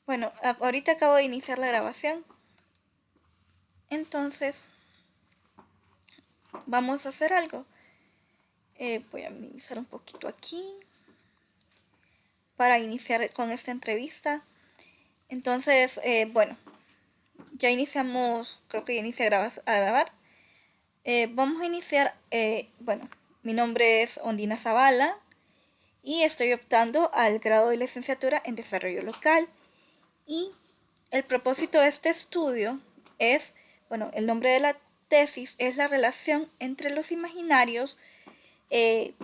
Bueno, ahorita acabo de iniciar la grabación, entonces vamos a hacer algo. Voy a minimizar un poquito aquí para iniciar con esta entrevista. Entonces, bueno, ya iniciamos, creo que ya inicié a grabar. Vamos a iniciar, bueno, mi nombre es Ondina Zavala y estoy optando al grado de licenciatura en desarrollo local. Y el propósito de este estudio es, bueno, el nombre de la tesis es la relación entre los imaginarios eh,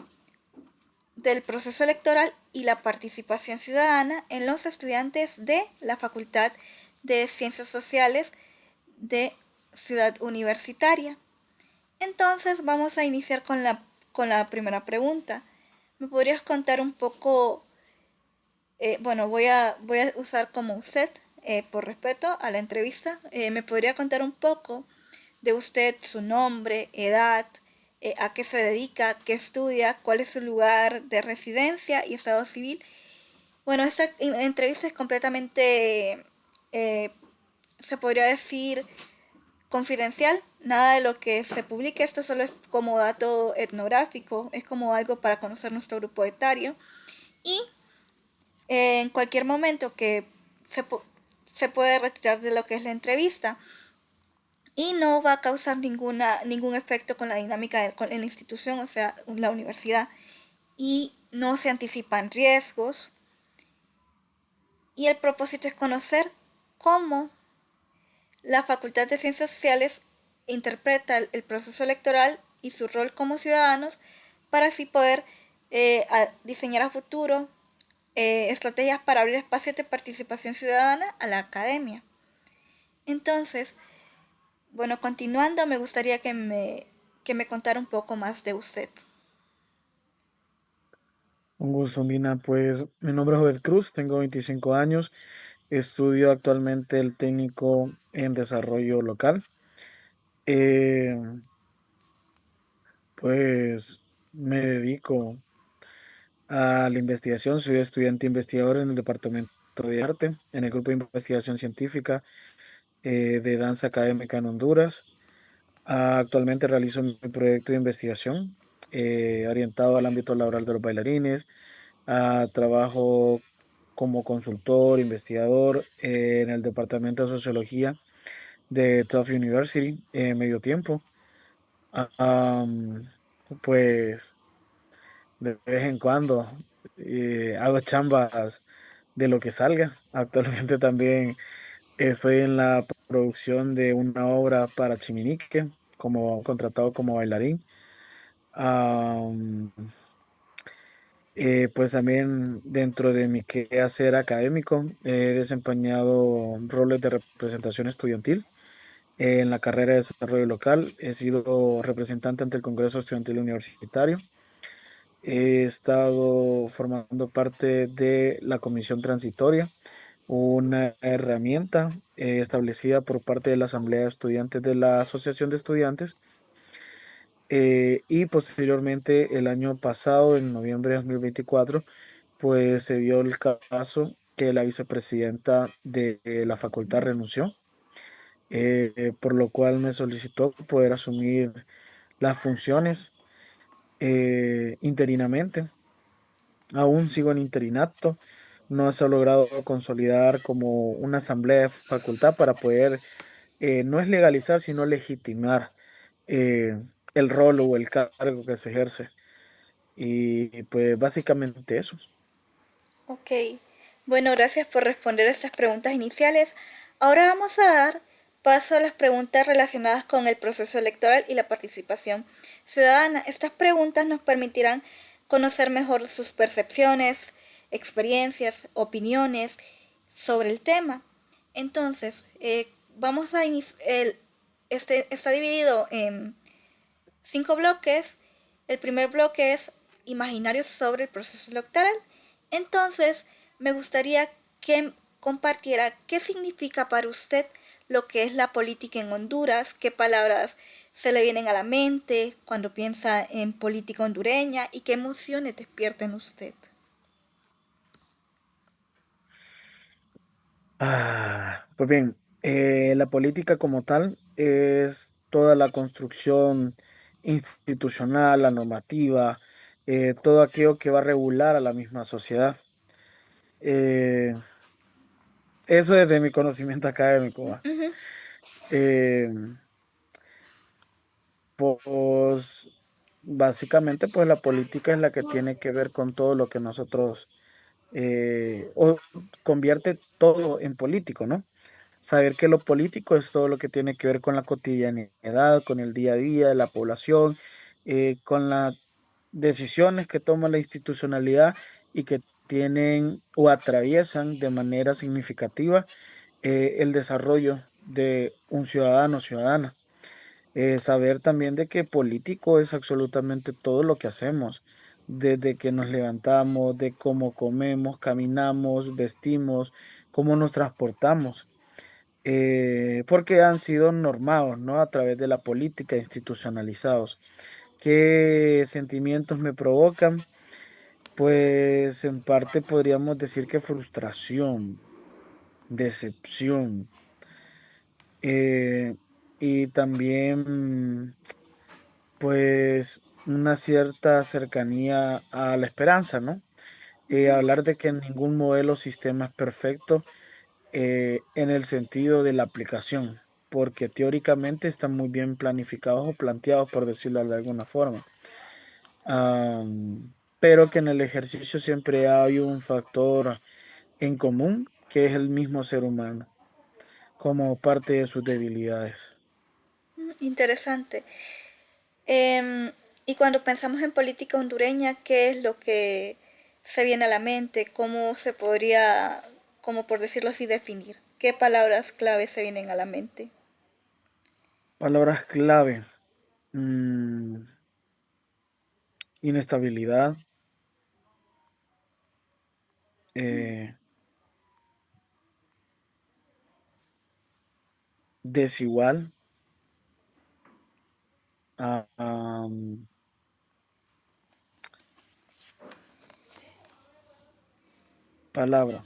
del proceso electoral y la participación ciudadana en los estudiantes de la Facultad de Ciencias Sociales de Ciudad Universitaria. Entonces vamos a iniciar con la primera pregunta. ¿Me podrías contar un poco? Bueno, voy a usar como usted, por respeto a la entrevista. ¿Me podría contar un poco de usted, su nombre, edad, a qué se dedica, qué estudia, cuál es su lugar de residencia y estado civil? Bueno, esta entrevista es completamente, eh, se podría decir, confidencial. Nada de lo que se publique, esto solo es como dato etnográfico, es como algo para conocer nuestro grupo etario. Y en cualquier momento que se, se puede retirar de lo que es la entrevista y no va a causar ningún efecto con la dinámica con la institución, o sea, la universidad, y no se anticipan riesgos. Y el propósito es conocer cómo la Facultad de Ciencias Sociales interpreta el proceso electoral y su rol como ciudadanos para así poder diseñar a futuro estrategias para abrir espacios de participación ciudadana a la academia. Entonces, bueno, continuando, me gustaría que me contara un poco más de usted. Un gusto, Andina. Pues mi nombre es Jovet Cruz, tengo 25 años, estudio actualmente el técnico en desarrollo local. Eh, pues me dedico a la investigación, soy estudiante investigador en el Departamento de Arte, en el Grupo de Investigación Científica de Danza Académica en Honduras. Actualmente realizo mi proyecto de investigación orientado al ámbito laboral de los bailarines. Trabajo como consultor, investigador en el Departamento de Sociología de Tufts University medio tiempo. Ah, am, pues de vez en cuando hago chambas de lo que salga. Actualmente también estoy en la producción de una obra para Chiminique, como contratado como bailarín. Am, pues también dentro de mi quehacer académico he desempeñado roles de representación estudiantil. En la carrera de desarrollo local he sido representante ante el Congreso Estudiantil Universitario. He estado formando parte de la comisión transitoria, una herramienta establecida por parte de la Asamblea de Estudiantes de la Asociación de Estudiantes. Y posteriormente, el año pasado, en noviembre de 2024, pues se dio el caso que la vicepresidenta de la facultad renunció, por lo cual me solicitó poder asumir las funciones interinamente. Aún sigo en interinato, no se ha logrado consolidar como una asamblea de facultad para poder, no es legalizar, sino legitimar eh, el rol o el cargo que se ejerce. Y pues básicamente eso. Ok, bueno, gracias por responder estas preguntas iniciales. Ahora vamos a dar paso a las preguntas relacionadas con el proceso electoral y la participación ciudadana. Estas preguntas nos permitirán conocer mejor sus percepciones, experiencias, opiniones sobre el tema. Entonces, vamos a iniciar. Este está dividido en 5 bloques. El primer bloque es imaginarios sobre el proceso electoral. Entonces, me gustaría que compartiera qué significa para usted lo que es la política en Honduras, qué palabras se le vienen a la mente cuando piensa en política hondureña y qué emociones despierta en usted. Pues bien, la política como tal es toda la construcción institucional, la normativa, todo aquello que va a regular a la misma sociedad. Eh, Eso desde mi conocimiento académico, va. Ujú, Eh, pues básicamente, pues la política es la que tiene que ver con todo lo que nosotros, o convierte todo en político, ¿no? Saber que lo político es todo lo que tiene que ver con la cotidianidad, con el día a día de la población, con las decisiones que toma la institucionalidad y que tienen o atraviesan de manera significativa el desarrollo de un ciudadano o ciudadana. Saber también de que político es absolutamente todo lo que hacemos, desde que nos levantamos, de cómo comemos, caminamos, vestimos, cómo nos transportamos, porque han sido normados, ¿no? A través de la política, institucionalizados. ¿Qué sentimientos me provocan? Pues en parte podríamos decir que frustración, decepción, eh, y también pues una cierta cercanía a la esperanza, ¿no? Hablar de que ningún modelo o sistema es perfecto en el sentido de la aplicación, porque teóricamente están muy bien planificados o planteados, por decirlo de alguna forma. Pero que en el ejercicio siempre hay un factor en común, que es el mismo ser humano, como parte de sus debilidades. interesante. Em, y cuando pensamos en política hondureña, ¿qué es lo que se viene a la mente? ¿Cómo se podría, como por decirlo así, definir? ¿Qué palabras clave se vienen a la mente? Palabras clave. mm, Inestabilidad, eh, desigual, ah, palabra,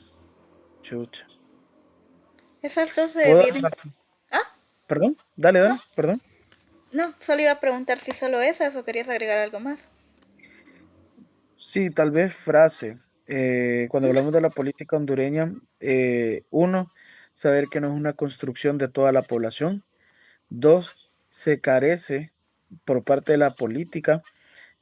chucha. Esas dos se ¿Puedo dar vienen... Ah, perdón? Dale, no, dale, perdón. no, solo iba a preguntar si solo esas o querías agregar algo más. Sí, tal vez frase. Cuando Ujú. hablamos de la política hondureña, uno, saber que no es una construcción de toda la población. Dos, se carece por parte de la política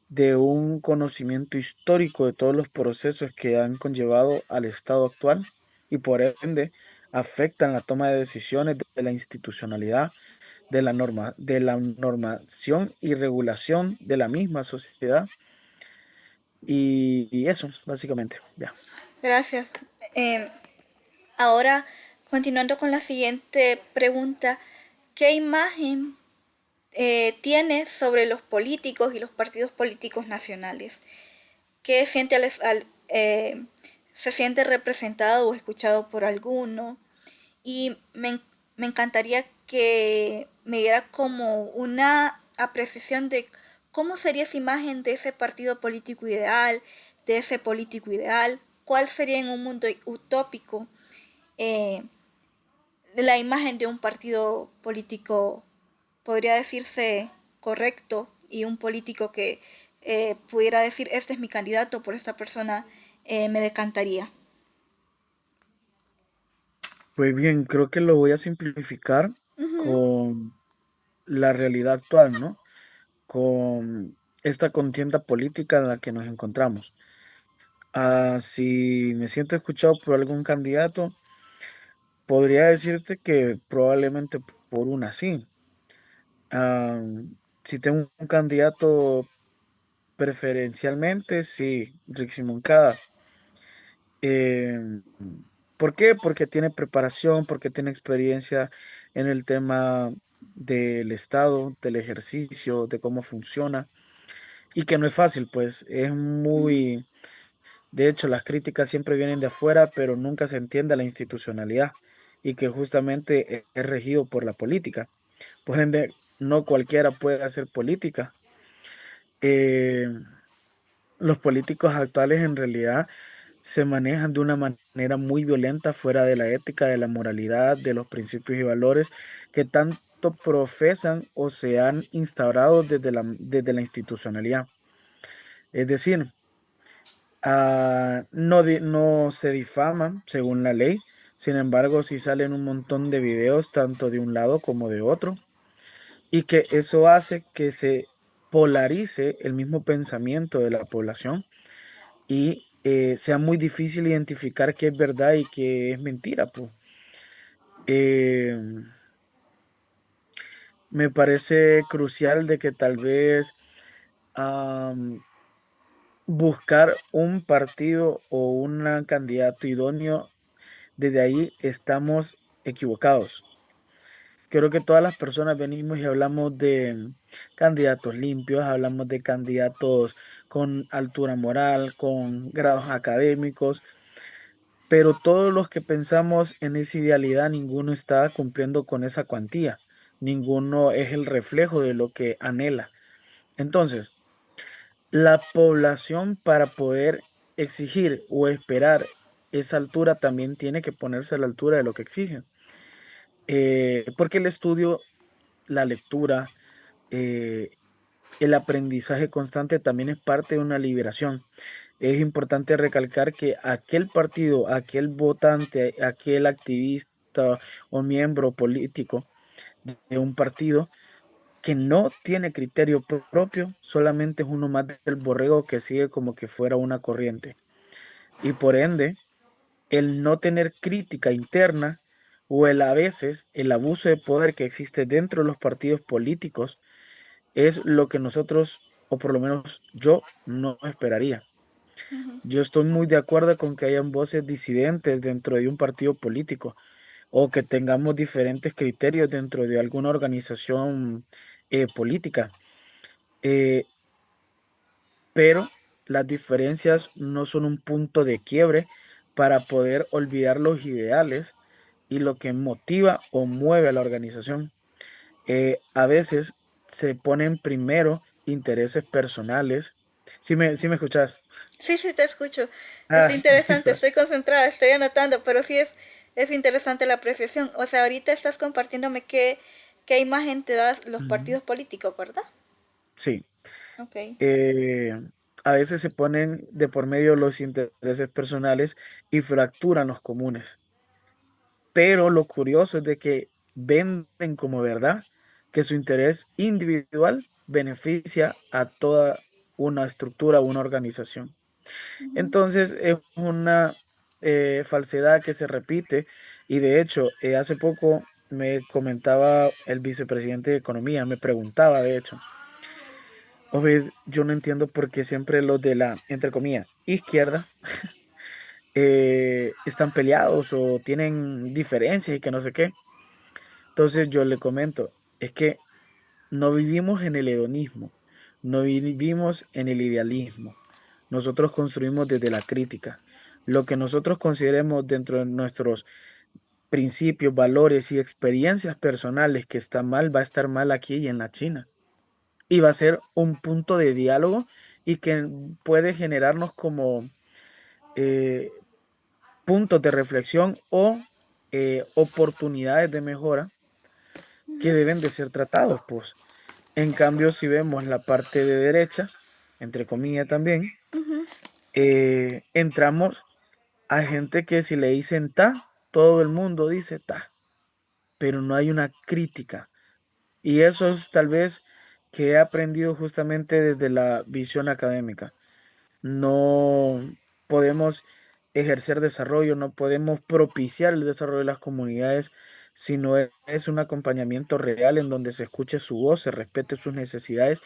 de un conocimiento histórico de todos los procesos que han conllevado al estado actual y por ende afectan la toma de decisiones de la institucionalidad, de la normación y regulación de la misma sociedad y eso, básicamente, ya. Gracias. Em, Ahora, continuando con la siguiente pregunta, ¿qué imagen tienes sobre los políticos y los partidos políticos nacionales? ¿Qué siente se siente representado o escuchado por alguno? Y me encantaría que me diera como una apreciación de cómo sería esa imagen de ese partido político ideal, de ese político ideal, cuál sería en un mundo utópico eh, la imagen de un partido político, podría decirse correcto, y un político que pudiera decir, este es mi candidato, por esta persona me decantaría. Pues bien, creo que lo voy a simplificar Ujú. con la realidad actual, ¿no? Con esta contienda política en la que nos encontramos. Si me siento escuchado por algún candidato, podría decirte que probablemente por una sí. Ah, si tengo un candidato preferencialmente, sí, Rixi Moncada. Eh, ¿Por qué? Porque tiene preparación, porque tiene experiencia en el tema del Estado, del ejercicio, de cómo funciona, y que no es fácil, pues es muy, de hecho, las críticas siempre vienen de afuera, pero nunca se entiende la institucionalidad y que justamente es regido por la política. Por ende, no cualquiera puede hacer política. Eh, los políticos actuales en realidad se manejan de una manera muy violenta, fuera de la ética, de la moralidad, de los principios y valores que tanto profesan o se han instaurado desde la institucionalidad. Es decir, no se difaman según la ley, sin embargo, sí salen un montón de videos, tanto de un lado como de otro, y que eso hace que se polarice el mismo pensamiento de la población y sea muy difícil identificar qué es verdad y qué es mentira, pues. Eh, Me parece crucial de que tal vez am, buscar un partido o un candidato idóneo, desde ahí estamos equivocados. Creo que todas las personas venimos y hablamos de candidatos limpios, hablamos de candidatos con altura moral, con grados académicos, pero todos los que pensamos en esa idealidad, ninguno está cumpliendo con esa cuantía, ninguno es el reflejo de lo que anhela. Entonces, la población, para poder exigir o esperar esa altura, también tiene que ponerse a la altura de lo que exige. Porque el estudio, la lectura, eh, el aprendizaje constante también es parte de una liberación. Es importante recalcar que aquel partido, aquel votante, aquel activista o miembro político de un partido que no tiene criterio propio, solamente es uno más del borrego que sigue como que fuera una corriente. Y por ende, el no tener crítica interna o el a veces el abuso de poder que existe dentro de los partidos políticos es lo que nosotros, o por lo menos yo, no esperaría. Ujú. Yo estoy muy de acuerdo con que hayan voces disidentes dentro de un partido político o que tengamos diferentes criterios dentro de alguna organización política. Eh, pero las diferencias no son un punto de quiebre para poder olvidar los ideales y lo que motiva o mueve a la organización. A veces se ponen primero intereses personales. ¿Sí me escuchas? Sí, sí, te escucho. Está Ah, interesante, listo. estoy concentrada, estoy anotando, pero sí es interesante la apreciación. O sea, ahorita estás compartiéndome qué imagen te das los Ujú. partidos políticos, ¿verdad? Sí. Ok. Eh, a veces se ponen de por medio los intereses personales y fracturan los comunes. Pero lo curioso es de que venden como verdad que su interés individual beneficia a toda una estructura, una organización. Ujú. Entonces es una falsedad que se repite y de hecho hace poco me comentaba el vicepresidente de Economía, me preguntaba de hecho, Ovid, yo no entiendo por qué siempre los de la, entre comillas, izquierda están peleados o tienen diferencias y que no sé qué. Entonces yo le comento, es que no vivimos en el hedonismo, no vivimos en el idealismo. Nosotros construimos desde la crítica. Lo que nosotros consideremos dentro de nuestros principios, valores y experiencias personales que está mal, va a estar mal aquí y en la China. Y va a ser un punto de diálogo y que puede generarnos como eh, puntos de reflexión o oportunidades de mejora que deben de ser tratados, pues. En cambio, si vemos la parte de derecha, entre comillas también, Ujú. entramos a gente que si le dicen ta, todo el mundo dice ta, pero no hay una crítica. Y eso es tal vez que he aprendido justamente desde la visión académica. No podemos ejercer desarrollo, no podemos propiciar el desarrollo de las comunidades si no es un acompañamiento real en donde se escuche su voz, se respete sus necesidades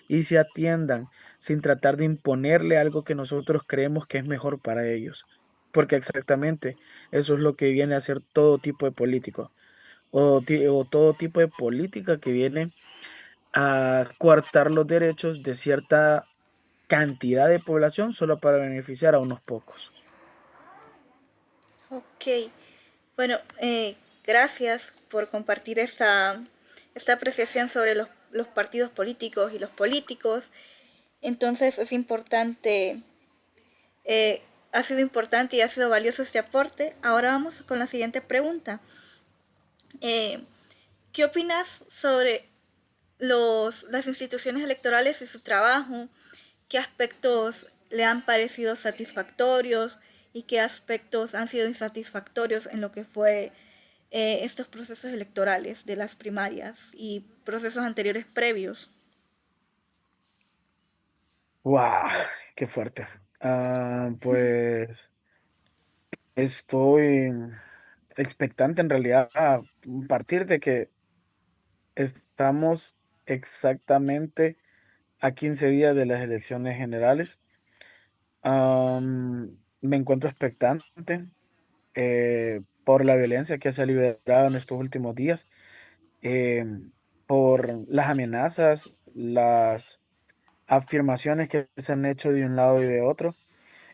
y se atiendan sin tratar de imponerle algo que nosotros creemos que es mejor para ellos. Porque exactamente eso es lo que viene a ser todo tipo de político o todo tipo de política que viene a coartar los derechos de cierta cantidad de población solo para beneficiar a unos pocos. Ok. Bueno, gracias por compartir esta apreciación sobre los partidos políticos y los políticos. Entonces es importante eh, ha sido importante y ha sido valioso este aporte. Ahora vamos con la siguiente pregunta. Eh, ¿Qué opinas sobre las instituciones electorales y su trabajo? ¿Qué aspectos le han parecido satisfactorios y qué aspectos han sido insatisfactorios en lo que fue estos procesos electorales de las primarias y procesos anteriores previos? ¡Wow! ¡Qué fuerte! Pues estoy expectante en realidad a partir de que estamos exactamente a 15 días de las elecciones generales. Me encuentro expectante por la violencia que se ha liberado en estos últimos días, eh, por las amenazas, las afirmaciones que se han hecho de un lado y de otro,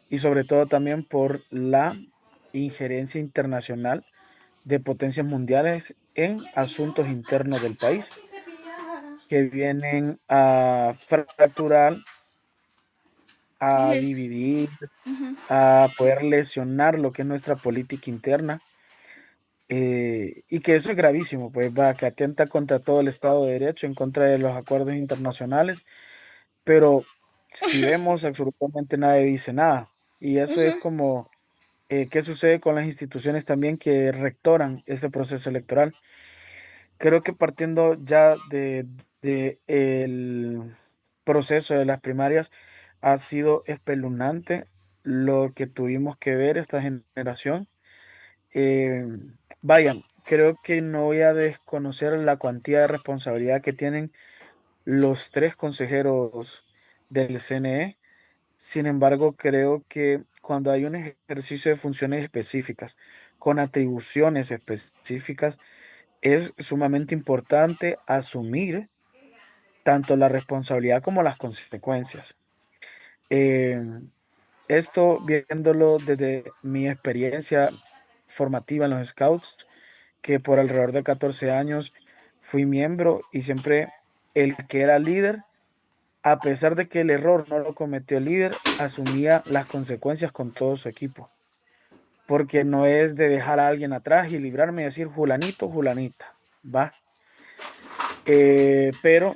y sobre todo también por la injerencia internacional de potencias mundiales en asuntos internos del país, que vienen a fracturar, a dividir, a poder lesionar lo que es nuestra política interna, y que eso es gravísimo, pues va, que atenta contra todo el Estado de Derecho, en contra de los acuerdos internacionales, pero si vemos absolutamente nadie dice nada. Y eso es como, ¿qué sucede con las instituciones también que rectoran este proceso electoral? Creo que partiendo ya de el proceso de las primarias, ha sido espeluznante lo que tuvimos que ver esta generación. Eh, Vaya, creo que no voy a desconocer la cuantía de responsabilidad que tienen los tres consejeros del CNE. Sin embargo, creo que cuando hay un ejercicio de funciones específicas, con atribuciones específicas, es sumamente importante asumir tanto la responsabilidad como las consecuencias. Eh, Esto viéndolo desde mi experiencia formativa en los Scouts, que por alrededor de 14 años fui miembro y siempre el que era líder, a pesar de que el error no lo cometió el líder, asumía las consecuencias con todo su equipo. Porque no es de dejar a alguien atrás y librarme y decir Julanito, Julanita, ¿va? Pero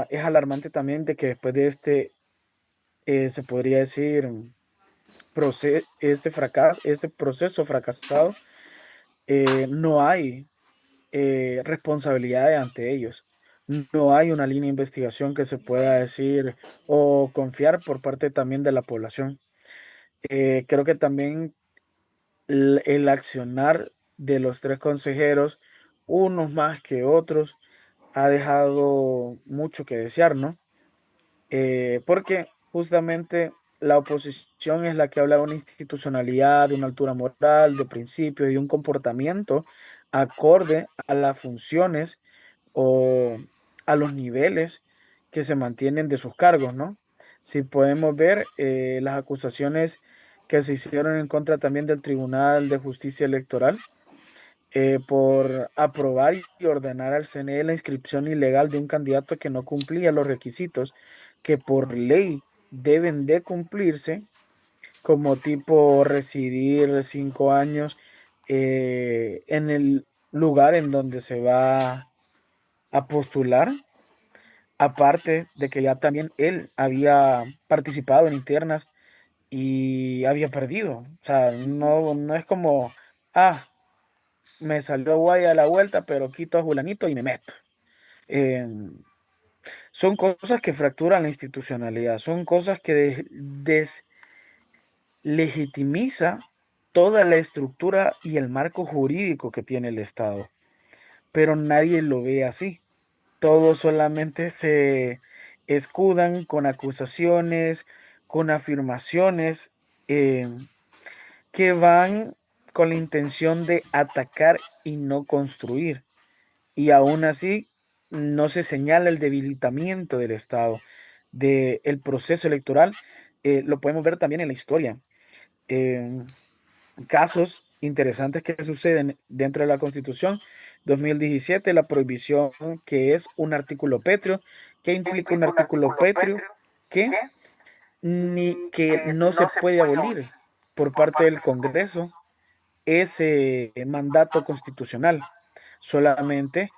es alarmante también de que después de este, se podría decir, este proceso fracasado, no hay responsabilidad ante ellos. No hay una línea de investigación que se pueda decir o confiar por parte también de la población. Creo que también el accionar de los tres consejeros, unos más que otros, ha dejado mucho que desear, ¿no? Porque justamente la oposición es la que habla de una institucionalidad, de una altura moral, de principios y de un comportamiento acorde a las funciones o a los niveles que se mantienen de sus cargos, ¿no? Si podemos ver las acusaciones que se hicieron en contra también del Tribunal de Justicia Electoral, por aprobar y ordenar al CNE la inscripción ilegal de un candidato que no cumplía los requisitos que por ley deben de cumplirse, como tipo residir 5 años en el lugar en donde se va a postular, aparte de que ya también él había participado en internas y había perdido. O sea, no es como, ah, me salió guay a la vuelta, pero quito a Julanito y me meto. Eh, Son cosas que fracturan la institucionalidad, son cosas que deslegitimiza toda la estructura y el marco jurídico que tiene el Estado, pero nadie lo ve así. Todos solamente se escudan con acusaciones, con afirmaciones, que van con la intención de atacar y no construir. Y aún así no se señala el debilitamiento del Estado, del proceso electoral. Lo podemos ver también en la historia. En casos interesantes que suceden dentro de la Constitución. 2017, la prohibición, que es un artículo pétreo. ¿Qué implica un artículo pétreo? Que ni que no se puede abolir por parte del Congreso ese mandato constitucional, solamente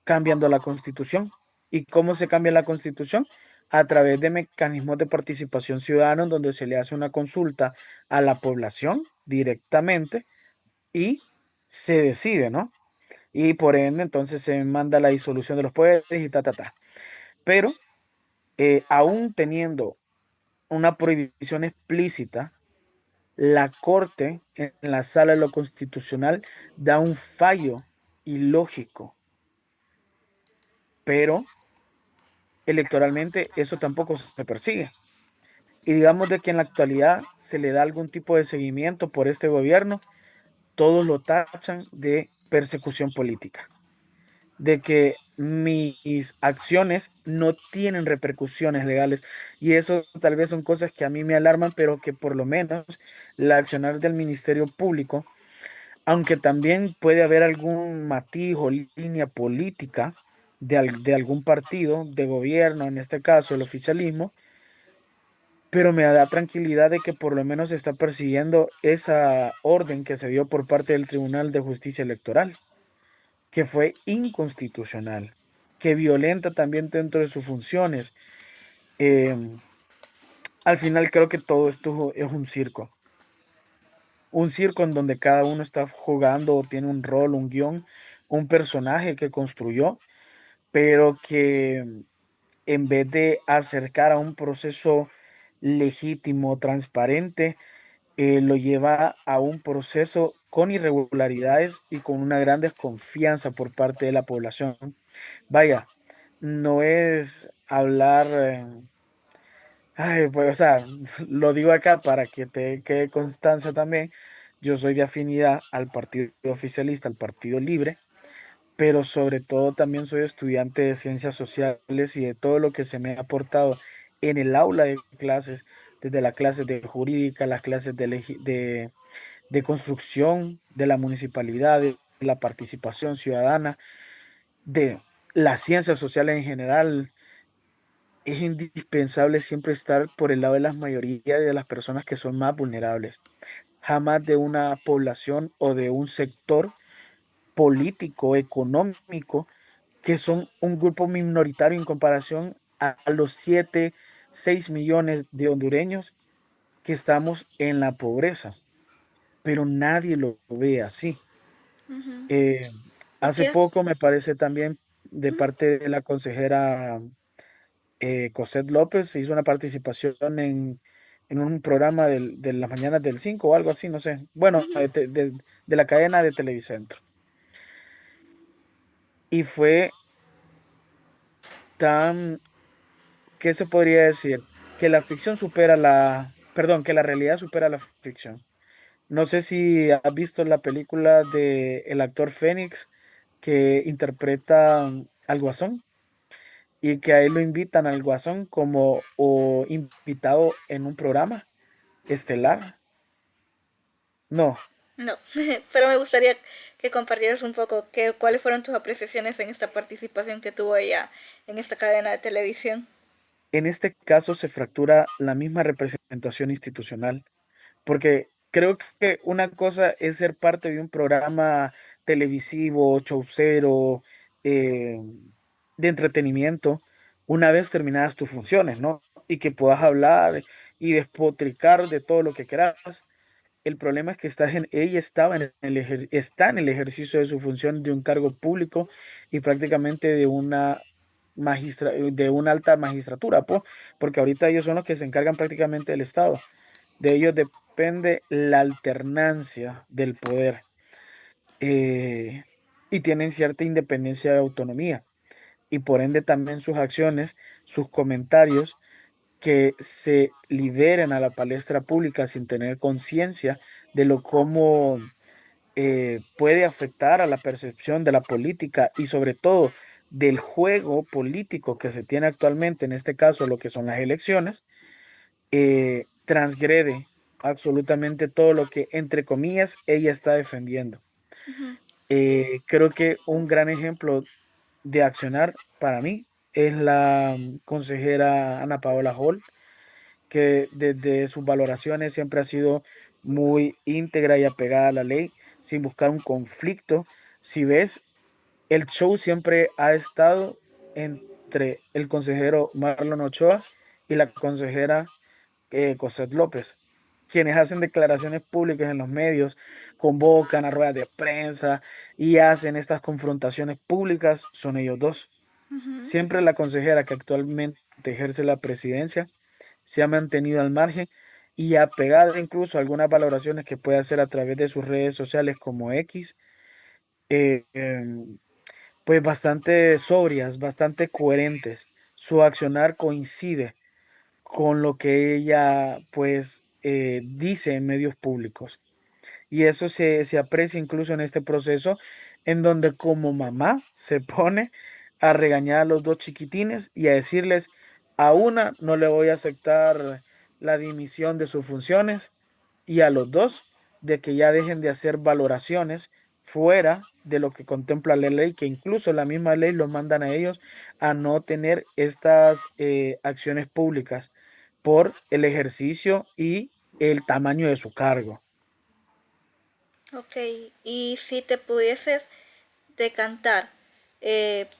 cambiando la Constitución. ¿Y cómo se cambia la Constitución? A través de mecanismos de participación ciudadana, donde se le hace una consulta a la población directamente y se decide, ¿no? Y por ende, entonces se manda la disolución de los poderes y ta, ta, ta. Pero aún teniendo una prohibición explícita, la Corte en la Sala de lo Constitucional da un fallo ilógico, pero electoralmente eso tampoco se persigue. Y digamos de que en la actualidad se le da algún tipo de seguimiento por este gobierno, todos lo tachan de persecución política, de que mis acciones no tienen repercusiones legales. Y eso tal vez son cosas que a mí me alarman, pero que por lo menos la accionar del Ministerio Público, aunque también puede haber algún matiz o línea política de algún partido de gobierno, en este caso el oficialismo, pero me da tranquilidad de que por lo menos se está persiguiendo esa orden que se dio por parte del Tribunal de Justicia Electoral, que fue inconstitucional, que violenta también dentro de sus funciones. Em, Al final creo que todo esto es un circo en donde cada uno está jugando o tiene un rol, un guión, un personaje que construyó, pero que en vez de acercar a un proceso legítimo, transparente, lo lleva a un proceso con irregularidades y con una gran desconfianza por parte de la población. Vaya, no es hablar, ay, pues, o sea, lo digo acá para que te quede constancia también. Yo soy de afinidad al partido oficialista, al Partido Libre, pero sobre todo también soy estudiante de ciencias sociales y de todo lo que se me ha aportado en el aula de clases, desde las clases de jurídica, las clases de construcción de la municipalidad, de la participación ciudadana, de las ciencias sociales en general. Es indispensable siempre estar por el lado de las mayorías de las personas que son más vulnerables, jamás de una población o de un sector político, económico, que son un grupo minoritario en comparación a los 7, 6 millones de hondureños que estamos en la pobreza, pero nadie lo ve así. Ujú. Eh, ¿Y Hace qué es? poco me parece también de Ujú, parte de la consejera Cosette López hizo una participación en un programa de las mañanas del 5 o algo así, no sé. Bueno, ujú, de la cadena de Televicentro. Y fue tan, ¿qué se podría decir? Que la ficción supera perdón, que la realidad supera la ficción. No sé si has visto la película de el actor Fénix que interpreta al Guasón y que a él lo invitan al Guasón como o invitado en un programa estelar. No, no, pero me gustaría que compartieras un poco cuáles fueron tus apreciaciones en esta participación que tuvo ella en esta cadena de televisión. en este caso se fractura la misma representación institucional, porque creo que una cosa es ser parte de un programa televisivo, showcero, eh, de entretenimiento, una vez terminadas tus funciones, ¿no? Y que puedas hablar y despotricar de todo lo que quieras. El problema es que ella estaba está en el ejercicio de su función de un cargo público y prácticamente de una alta magistratura, porque ahorita ellos son los que se encargan prácticamente del Estado. De ellos depende la alternancia del poder, eh, y tienen cierta independencia de autonomía y por ende también sus acciones, sus comentarios que se liberen a la palestra pública sin tener conciencia de lo cómo puede afectar a la percepción de la política y sobre todo del juego político que se tiene actualmente, en este caso lo que son las elecciones, transgrede absolutamente todo lo que, entre comillas, ella está defendiendo. Ujú, Creo que un gran ejemplo de accionar para mí es la consejera Ana Paola Hall, que desde sus valoraciones siempre ha sido muy íntegra y apegada a la ley, sin buscar un conflicto. Si ves, el show siempre ha estado entre el consejero Marlon Ochoa y la consejera Cosette López, quienes hacen declaraciones públicas en los medios, convocan a ruedas de prensa y hacen estas confrontaciones públicas, son ellos dos. Ujú. Siempre la consejera que actualmente ejerce la presidencia se ha mantenido al margen y apegada incluso a algunas valoraciones que puede hacer a través de sus redes sociales como X, eh, em, pues bastante sobrias, bastante coherentes. Su accionar coincide con lo que ella pues dice en medios públicos. Y eso se aprecia incluso en este proceso, en donde como mamá se pone a regañar a los dos chiquitines y a decirles, a una no le voy a aceptar la dimisión de sus funciones y a los dos de que ya dejen de hacer valoraciones fuera de lo que contempla la ley, que incluso la misma ley los mandan a ellos a no tener estas acciones públicas por el ejercicio y el tamaño de su cargo. Ok, y si te pudieses decantar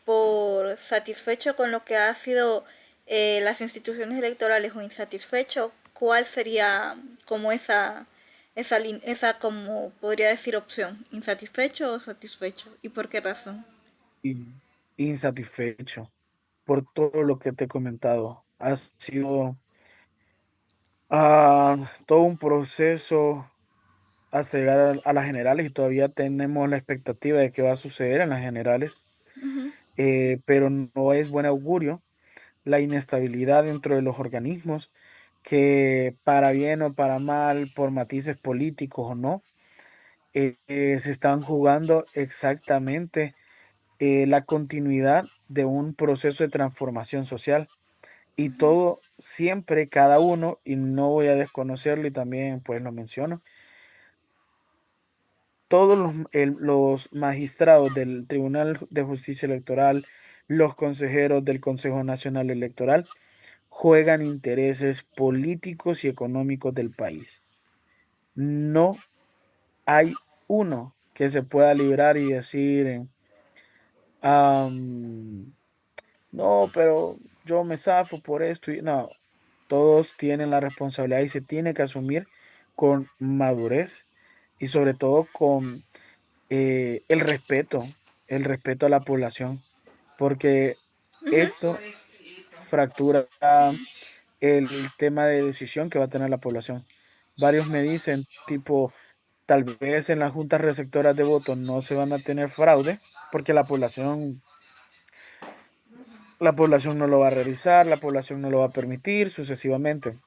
por satisfecho con lo que ha sido las instituciones electorales o insatisfecho, ¿cuál sería como esa como podría decir opción? ¿Insatisfecho o satisfecho? ¿Y por qué razón? Y insatisfecho por todo lo que te he comentado. Ha sido todo un proceso hasta llegar a las generales y todavía tenemos la expectativa de qué va a suceder en las generales, Ujú, pero no es buen augurio la inestabilidad dentro de los organismos que para bien o para mal, por matices políticos o no, se están jugando exactamente la continuidad de un proceso de transformación social. Y ujú, todo, siempre, cada uno, y no voy a desconocerlo y también pues lo menciono, todos los magistrados del Tribunal de Justicia Electoral, los consejeros del Consejo Nacional Electoral, juegan intereses políticos y económicos del país. No hay uno que se pueda librar y decir, "Am, no, pero yo me zafo por esto". No, todos tienen la responsabilidad y se tiene que asumir con madurez y sobre todo con el respeto a la población, porque ujú. esto fractura el tema de decisión que va a tener la población. Varios me dicen, tipo, tal vez en las juntas receptoras de votos no se van a tener fraude, porque la población no lo va a revisar, la población no lo va a permitir, sucesivamente.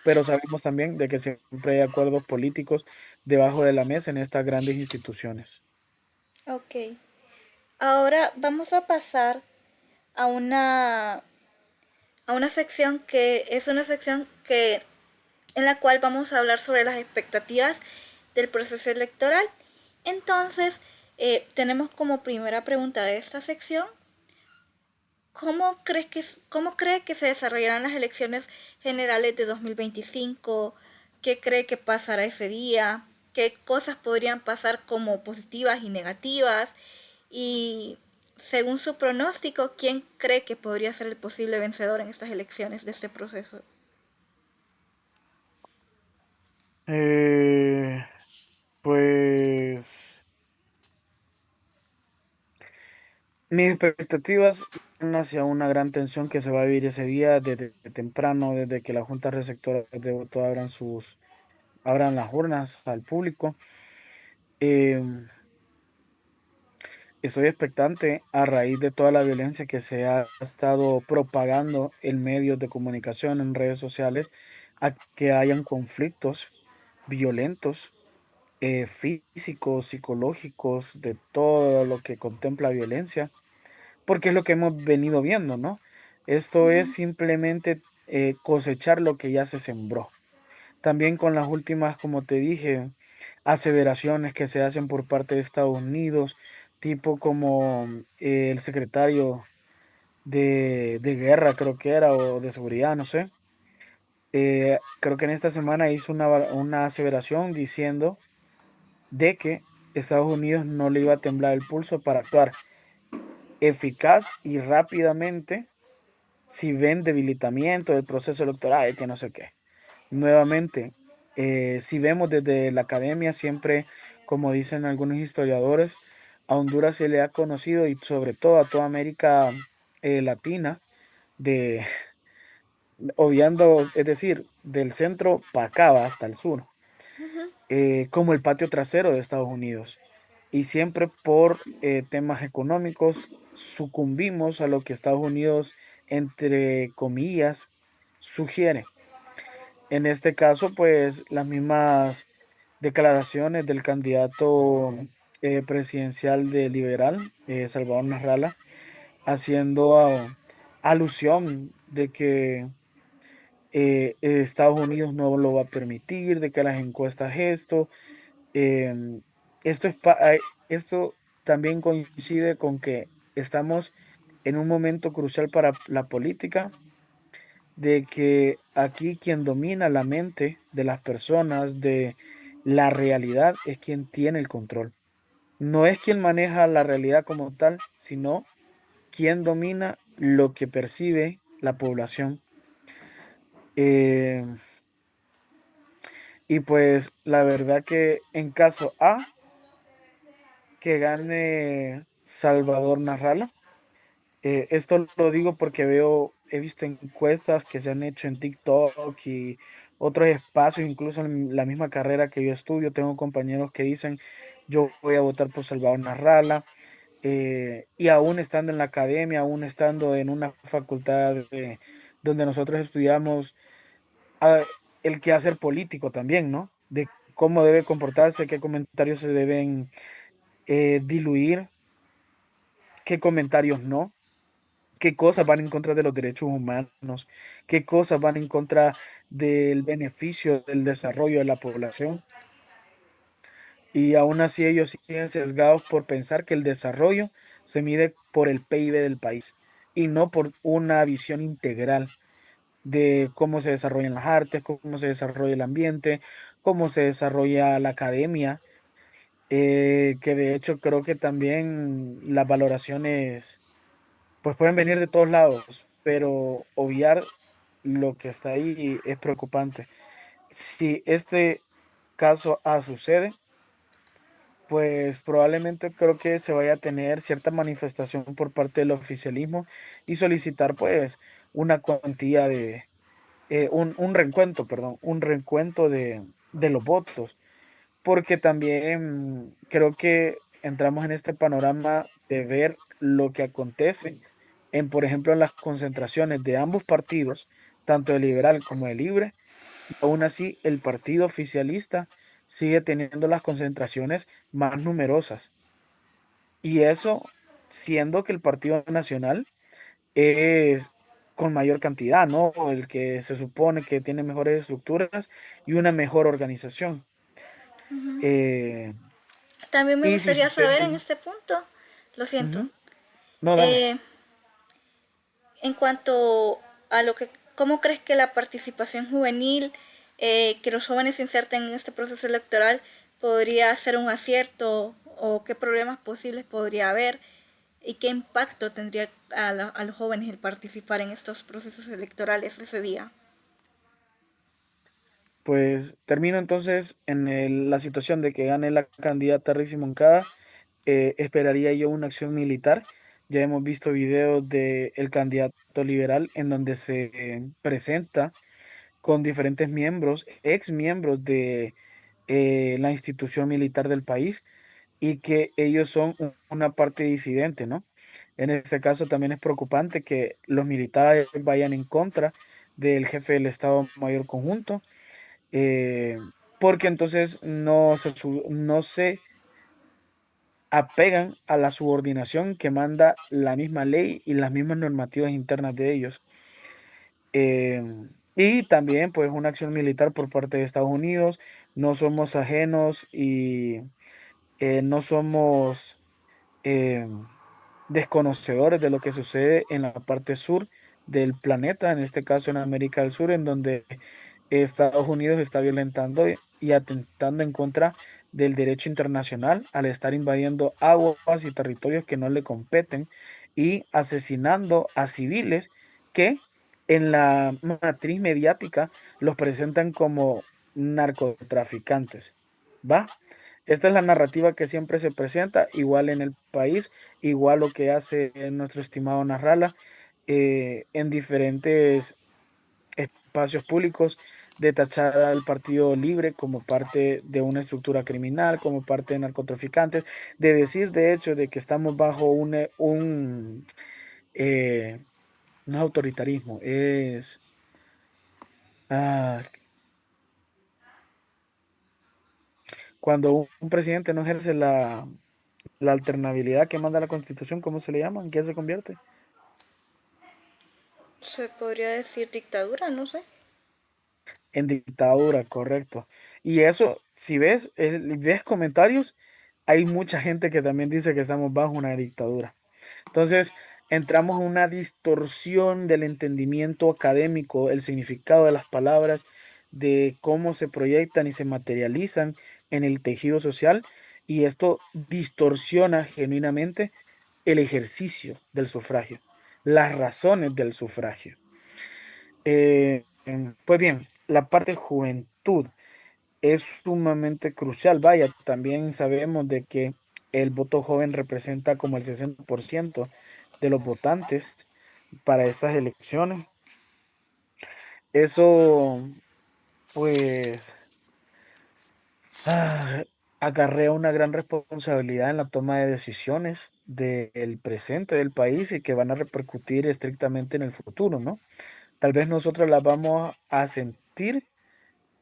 Pero sabemos también de que siempre hay acuerdos políticos debajo de la mesa en estas grandes instituciones. Ok, ahora vamos a pasar a una sección que es una sección que en la cual vamos a hablar sobre las expectativas del proceso electoral. Entonces, tenemos como primera pregunta de esta sección, ¿cómo cree que se desarrollarán las elecciones generales de 2025? ¿Qué cree que pasará ese día? ¿Qué cosas podrían pasar como positivas y negativas? Y según su pronóstico, ¿quién cree que podría ser el posible vencedor en estas elecciones de este proceso? Eh, pues mis expectativas van hacia una gran tensión que se va a vivir ese día desde temprano, desde que las juntas receptoras de voto abran las urnas al público. Em, Estoy expectante a raíz de toda la violencia que se ha estado propagando en medios de comunicación, en redes sociales, a que hayan conflictos violentos, físicos, psicológicos, de todo lo que contempla violencia, porque es lo que hemos venido viendo, ¿no? Esto es simplemente cosechar lo que ya se sembró. También con las últimas, como te dije, aseveraciones que se hacen por parte de Estados Unidos, tipo como el secretario de guerra, creo que era, o de seguridad, no sé, Creo que en esta semana hizo una aseveración diciendo de que Estados Unidos no le iba a temblar el pulso para actuar eficaz y rápidamente si ven debilitamiento del proceso electoral, que no sé qué. Nuevamente, si vemos desde la academia, siempre, como dicen algunos historiadores, a Honduras se le ha conocido y sobre todo a toda América Latina, de, obviando, es decir, del centro para acá va hasta el sur, Ujú. como el patio trasero de Estados Unidos. Y siempre por temas económicos sucumbimos a lo que Estados Unidos, entre comillas, sugiere. En este caso, pues las mismas declaraciones del candidato presidencial de Liberal, Salvador Narrala, haciendo alusión de que Estados Unidos no lo va a permitir, de que las encuestas em, esto esto también coincide con que estamos en un momento crucial para la política, de que aquí quien domina la mente de las personas, de la realidad, es quien tiene el control. No es quien maneja la realidad como tal, sino quien domina lo que percibe la población. Eh, y pues la verdad que en caso A, que gane Salvador Narrala. Esto lo digo porque he visto encuestas que se han hecho en TikTok y otros espacios, incluso en la misma carrera que yo estudio, tengo compañeros que dicen, yo voy a votar por Salvador Narrala, y aún estando en la academia, aún estando en una facultad donde nosotros estudiamos ah, el quehacer político también, ¿no? De cómo debe comportarse, qué comentarios se deben diluir, qué comentarios no, qué cosas van en contra de los derechos humanos, qué cosas van en contra del beneficio del desarrollo de la población. Y aún así ellos siguen sesgados por pensar que el desarrollo se mide por el PIB del país y no por una visión integral de cómo se desarrollan las artes, cómo se desarrolla el ambiente, cómo se desarrolla la academia, que de hecho creo que también las valoraciones pues pueden venir de todos lados, pero obviar lo que está ahí es preocupante. Si este caso A sucede, pues probablemente creo que se vaya a tener cierta manifestación por parte del oficialismo y solicitar pues una cuantía de, un recuento, perdón, un recuento de los votos, porque también creo que entramos en este panorama de ver lo que acontece en, por ejemplo, en las concentraciones de ambos partidos, tanto el liberal como el libre, y aún así el partido oficialista sigue teniendo las concentraciones más numerosas. Y eso siendo que el Partido Nacional es con mayor cantidad, ¿no? El que se supone que tiene mejores estructuras y una mejor organización. Eh, También me y si gustaría saber en sucede, este punto, lo siento, ujú, no, dale. eh, en cuanto a lo que, ¿cómo crees que la participación juvenil, que los jóvenes se inserten en este proceso electoral, podría ser un acierto o qué problemas posibles podría haber y qué impacto tendría a los jóvenes el participar en estos procesos electorales ese día? Pues termino entonces en la situación de que gane la candidata Rixi Moncada. Esperaría yo una acción militar. Ya hemos visto videos del candidato liberal en donde se presenta con diferentes miembros, ex miembros de la institución militar del país y que ellos son una parte disidente, ¿no? En este caso también es preocupante que los militares vayan en contra del jefe del Estado Mayor Conjunto, eh, porque entonces no se apegan a la subordinación que manda la misma ley y las mismas normativas internas de ellos. Eh, y también, pues, una acción militar por parte de Estados Unidos. No somos ajenos y no somos eh, desconocedores de lo que sucede en la parte sur del planeta, en este caso en América del Sur, en donde Estados Unidos está violentando y atentando en contra del derecho internacional al estar invadiendo aguas y territorios que no le competen y asesinando a civiles que en la matriz mediática los presentan como narcotraficantes. ¿Va? Esta es la narrativa que siempre se presenta, igual en el país, igual lo que hace nuestro estimado Narrala en diferentes espacios públicos, de tachar al Partido Libre como parte de una estructura criminal, como parte de narcotraficantes, de decir de hecho de que estamos bajo eh, no es autoritarismo, es ah, cuando un presidente no ejerce la alternabilidad que manda la Constitución, ¿cómo se le llama? ¿En qué se convierte? Se podría decir dictadura, no sé. En dictadura, correcto. Y eso, si ves, ves comentarios, hay mucha gente que también dice que estamos bajo una dictadura. Entonces, entramos en una distorsión del entendimiento académico, el significado de las palabras, de cómo se proyectan y se materializan en el tejido social, y esto distorsiona genuinamente el ejercicio del sufragio, las razones del sufragio. Pues bien, la parte juventud es sumamente crucial. Vaya, también sabemos de que el voto joven representa como el 60% de los votantes para estas elecciones. Eso, pues, ah, acarrea una gran responsabilidad en la toma de decisiones del presente del país y que van a repercutir estrictamente en el futuro, ¿no? Tal vez nosotros las vamos a sentir,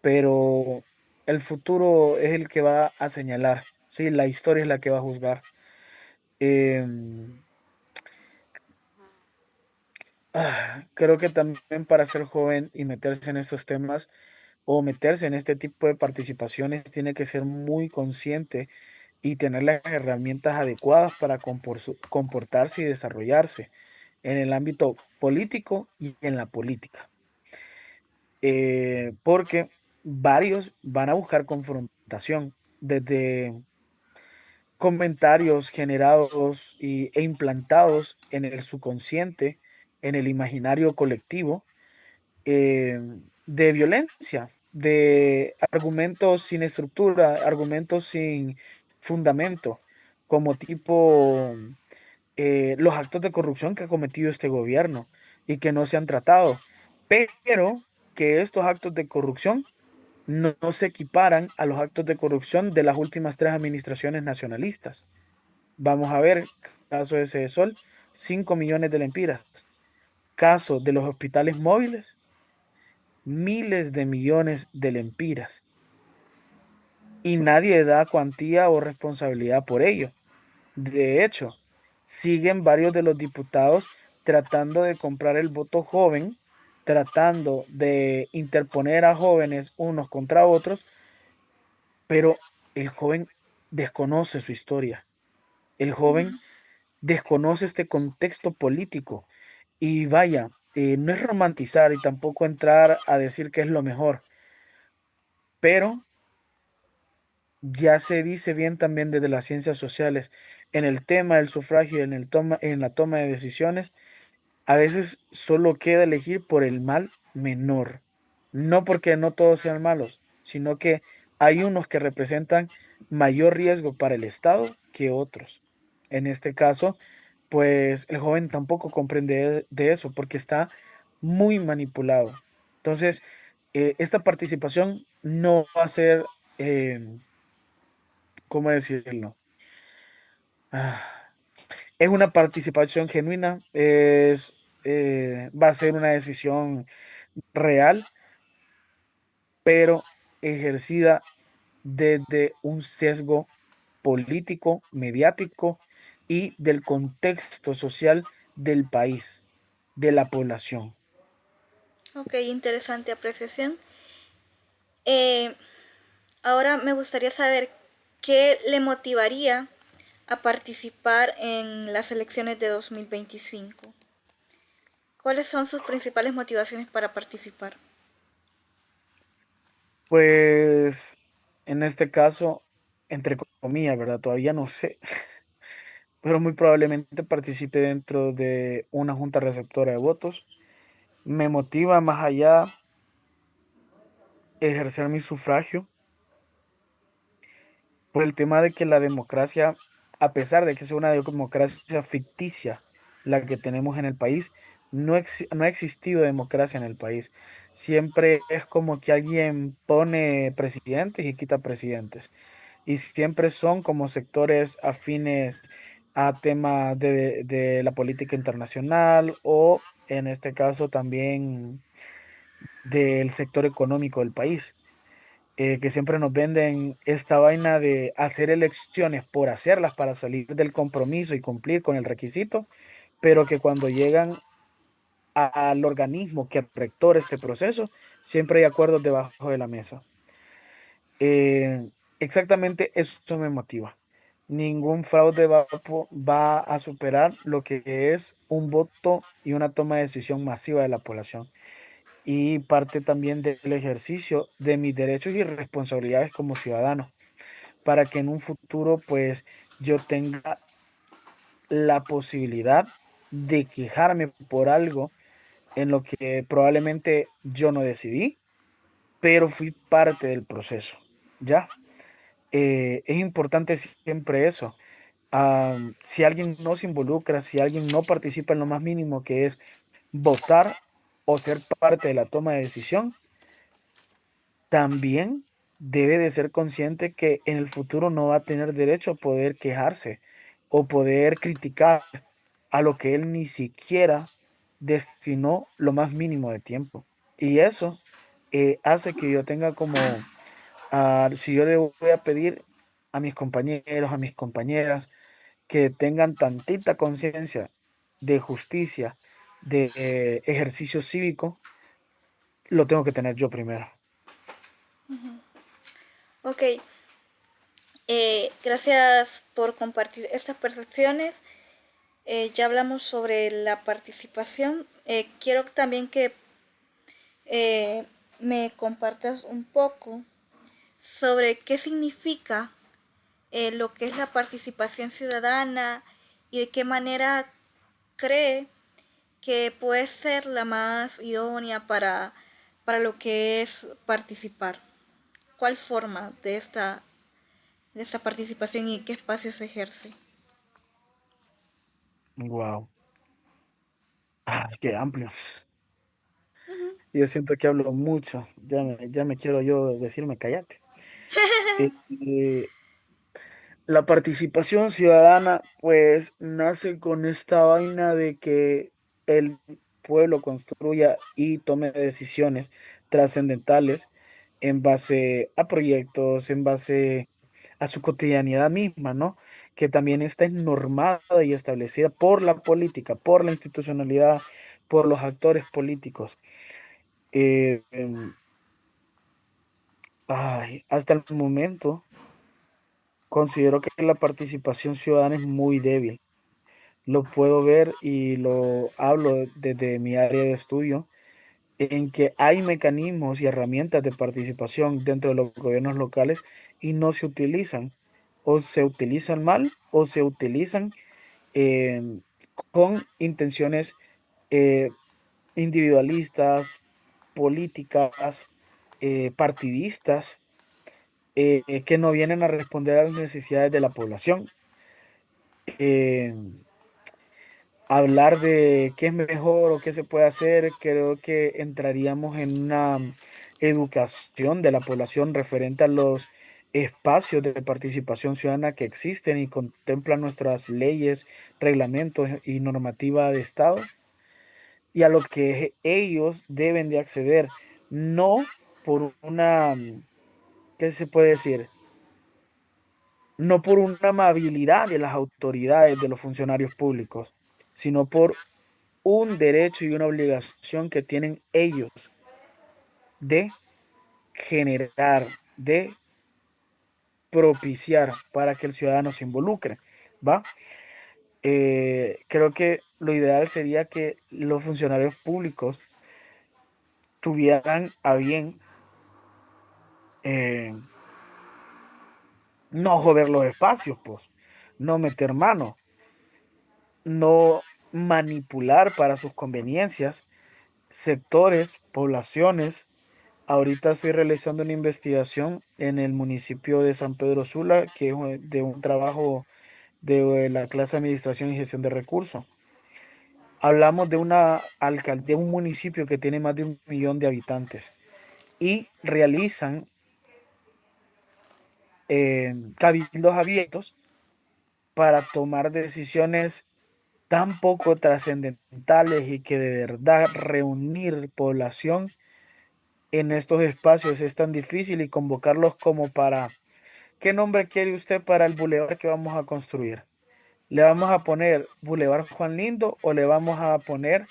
pero el futuro es el que va a señalar, sí, la historia es la que va a juzgar. Em, Creo que también para ser joven y meterse en estos temas o meterse en este tipo de participaciones tiene que ser muy consciente y tener las herramientas adecuadas para comportarse y desarrollarse en el ámbito político y en la política. Porque varios van a buscar confrontación desde comentarios generados e implantados en el subconsciente, en el imaginario colectivo, eh, de violencia, de argumentos sin estructura, argumentos sin fundamento, como tipo los actos de corrupción que ha cometido este gobierno y que no se han tratado, pero que estos actos de corrupción no se equiparan a los actos de corrupción de las últimas tres administraciones nacionalistas. Vamos a ver, caso de Sol, 5 millones de lempiras. Caso de los hospitales móviles, miles de millones de lempiras. Y nadie da cuantía o responsabilidad por ello. De hecho, siguen varios de los diputados tratando de comprar el voto joven, tratando de interponer a jóvenes unos contra otros, pero el joven desconoce su historia. El joven desconoce este contexto político. Y vaya, no es romantizar y tampoco entrar a decir que es lo mejor, pero ya se dice bien también desde las ciencias sociales, en el tema del sufragio, en la toma de decisiones, a veces solo queda elegir por el mal menor. No porque no todos sean malos, sino que hay unos que representan mayor riesgo para el Estado que otros. En este caso, pues el joven tampoco comprende de eso porque está muy manipulado. Entonces, esta participación no va a ser, ¿cómo decirlo? Ah, es una participación genuina, va a ser una decisión real, pero ejercida desde un sesgo político, mediático y del contexto social del país, de la población. Ok, interesante apreciación. Eh, Ahora me gustaría saber qué le motivaría a participar en las elecciones de 2025. ¿Cuáles son sus principales motivaciones para participar? Pues en este caso, entre comillas, ¿verdad? Todavía no sé, pero muy probablemente participe dentro de una junta receptora de votos. Me motiva más allá ejercer mi sufragio por el tema de que la democracia, a pesar de que sea una democracia ficticia, la que tenemos en el país, no ha existido democracia en el país. Siempre es como que alguien pone presidentes y quita presidentes. Y siempre son como sectores afines a temas de la política internacional o en este caso también del sector económico del país, que siempre nos venden esta vaina de hacer elecciones por hacerlas para salir del compromiso y cumplir con el requisito, pero que cuando llegan al organismo que rectora este proceso, siempre hay acuerdos debajo de la mesa. Eh, Exactamente eso me motiva. Ningún fraude va a superar lo que es un voto y una toma de decisión masiva de la población. Y parte también del ejercicio de mis derechos y responsabilidades como ciudadano, para que en un futuro pues yo tenga la posibilidad de quejarme por algo en lo que probablemente yo no decidí, pero fui parte del proceso, ¿ya? Es importante siempre eso. Si alguien no se involucra, si alguien no participa en lo más mínimo que es votar o ser parte de la toma de decisión, también debe de ser consciente que en el futuro no va a tener derecho a poder quejarse o poder criticar a lo que él ni siquiera destinó lo más mínimo de tiempo. Y eso hace que yo tenga como, si yo le voy a pedir a mis compañeros, a mis compañeras, que tengan tantita conciencia de justicia, de ejercicio cívico, lo tengo que tener yo primero. Ok, gracias por compartir estas percepciones. Ya hablamos sobre la participación. Quiero también que me compartas un poco sobre qué significa lo que es la participación ciudadana y de qué manera cree que puede ser la más idónea para lo que es participar. ¿Cuál forma de esta participación y qué espacio se ejerce? Wow, qué amplio. Ujú. Yo siento que hablo mucho, ya me quiero yo decirme cállate. Eh, la participación ciudadana, pues, nace con esta vaina de que el pueblo construya y tome decisiones trascendentales en base a proyectos, en base a su cotidianidad misma, ¿no? Que también está normada y establecida por la política, por la institucionalidad, por los actores políticos. Eh, em, Hasta el momento considero que la participación ciudadana es muy débil. Lo puedo ver y lo hablo desde mi área de estudio, en que hay mecanismos y herramientas de participación dentro de los gobiernos locales y no se utilizan, o se utilizan mal, o se utilizan eh, con intenciones eh, individualistas, políticas, partidistas, que no vienen a responder a las necesidades de la población. Eh, Hablar de qué es mejor o qué se puede hacer, creo que entraríamos en una educación de la población referente a los espacios de participación ciudadana que existen y contemplan nuestras leyes, reglamentos y normativa de Estado, y a lo que ellos deben de acceder, no por una, ¿qué se puede decir? No por una amabilidad de las autoridades, de los funcionarios públicos, sino por un derecho y una obligación que tienen ellos de generar, de propiciar para que el ciudadano se involucre, ¿va? Creo que lo ideal sería que los funcionarios públicos tuvieran a bien eh, no joder los espacios, pues, no meter mano, no manipular para sus conveniencias sectores, poblaciones. Ahorita estoy realizando una investigación en el municipio de San Pedro Sula, que es de un trabajo de la clase de Administración y Gestión de Recursos. Hablamos de una alcaldía, un municipio que tiene más de 1 millón de habitantes y realizan cabildos abiertos para tomar decisiones tan poco trascendentales y que de verdad reunir población en estos espacios es tan difícil y convocarlos como para, ¿qué nombre quiere usted para el bulevar que vamos a construir? ¿Le vamos a poner Boulevard Juan Lindo o le vamos a poner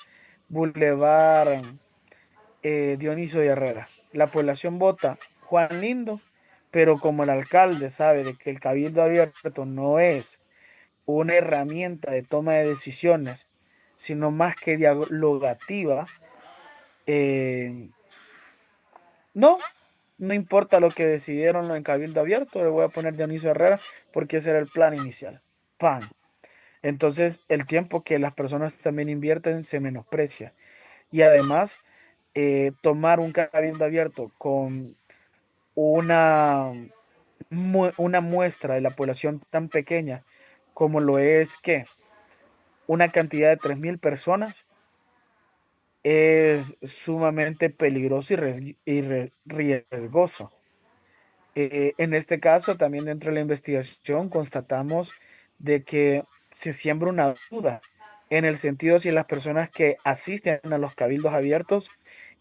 Boulevard Dionisio de Herrera? La población vota Juan Lindo, pero como el alcalde sabe de que el cabildo abierto no es una herramienta de toma de decisiones, sino más que dialogativa, eh, no, no importa lo que decidieron en cabildo abierto, le voy a poner Dionisio Herrera porque ese era el plan inicial. ¡Pam! Entonces, el tiempo que las personas también invierten se menosprecia. Y además, tomar un cabildo abierto con una, una muestra de la población tan pequeña como lo es que una cantidad de 3.000 personas es sumamente peligroso y riesgoso. En este caso, también dentro de la investigación, constatamos de que se siembra una duda en el sentido si las personas que asisten a los cabildos abiertos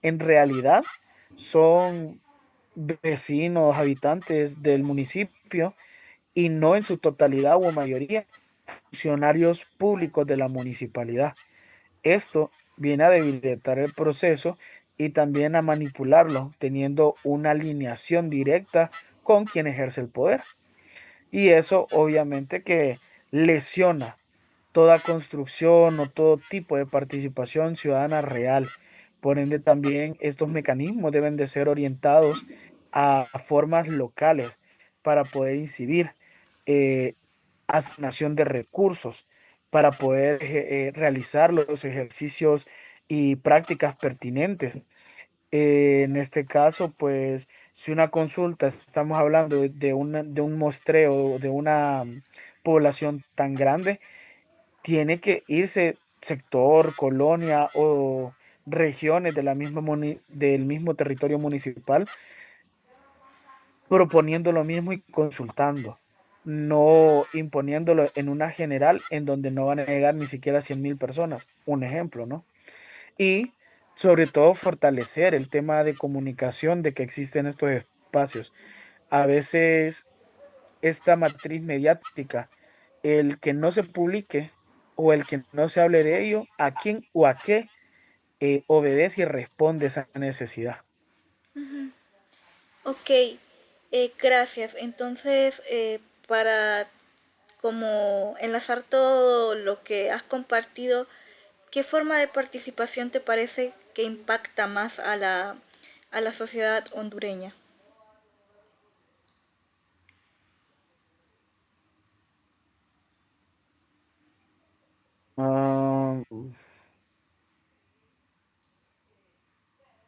en realidad son vecinos, habitantes del municipio y no en su totalidad o mayoría funcionarios públicos de la municipalidad. Esto viene a debilitar el proceso y también a manipularlo, teniendo una alineación directa con quien ejerce el poder. Y eso obviamente que lesiona toda construcción o todo tipo de participación ciudadana real. Por ende, también estos mecanismos deben de ser orientados a formas locales para poder incidir. eh, Asignación de recursos para poder realizar los ejercicios y prácticas pertinentes. En este caso, pues, si una consulta, estamos hablando de un muestreo, de una población tan grande, tiene que irse sector, colonia o regiones de la misma del mismo territorio municipal proponiendo lo mismo y consultando, no imponiéndolo en una general en donde no van a llegar ni siquiera 100.000 personas, un ejemplo, ¿no? Y sobre todo fortalecer el tema de comunicación de que existen estos espacios. A veces esta matriz mediática, el que no se publique o el que no se hable de ello, ¿a quién o a qué obedece y responde esa necesidad? Ok, gracias. Entonces, para como enlazar todo lo que has compartido, ¿qué forma de participación te parece que impacta más a la sociedad hondureña? Ah,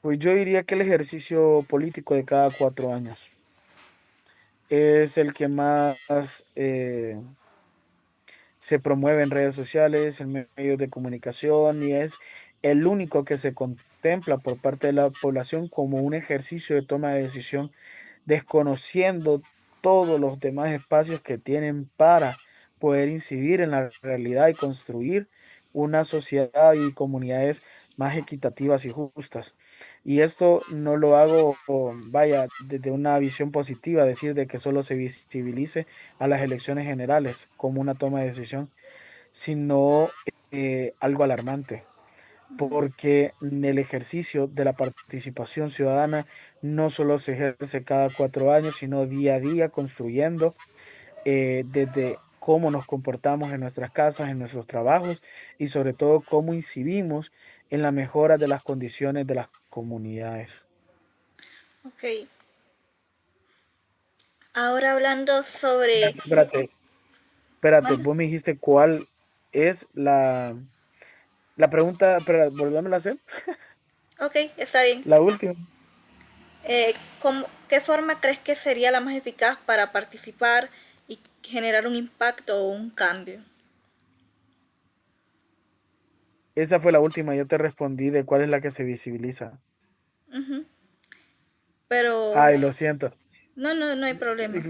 pues yo diría que el ejercicio político de cada 4 años es el que más se promueve en redes sociales, en medios de comunicación y es el único que se contempla por parte de la población como un ejercicio de toma de decisión, desconociendo todos los demás espacios que tienen para poder incidir en la realidad y construir una sociedad y comunidades más equitativas y justas. Y esto no lo hago, vaya, desde una visión positiva, decir de que solo se visibilice a las elecciones generales como una toma de decisión, sino algo alarmante, porque en el ejercicio de la participación ciudadana no solo se ejerce cada 4 años, sino día a día construyendo desde cómo nos comportamos en nuestras casas, en nuestros trabajos y sobre todo cómo incidimos en la mejora de las condiciones de las comunidades. Ok. Ahora hablando sobre... Espérate, espérate, ¿Manda? vos me dijiste cuál es la pregunta, pero volvámosla a hacer, Ok, está bien. la última. ¿Qué forma crees que sería la más eficaz para participar y generar un impacto o un cambio? Esa fue la última, yo te respondí de cuál es la que se visibiliza. Ujú. Pero Ay, lo siento. no, no, no hay problema.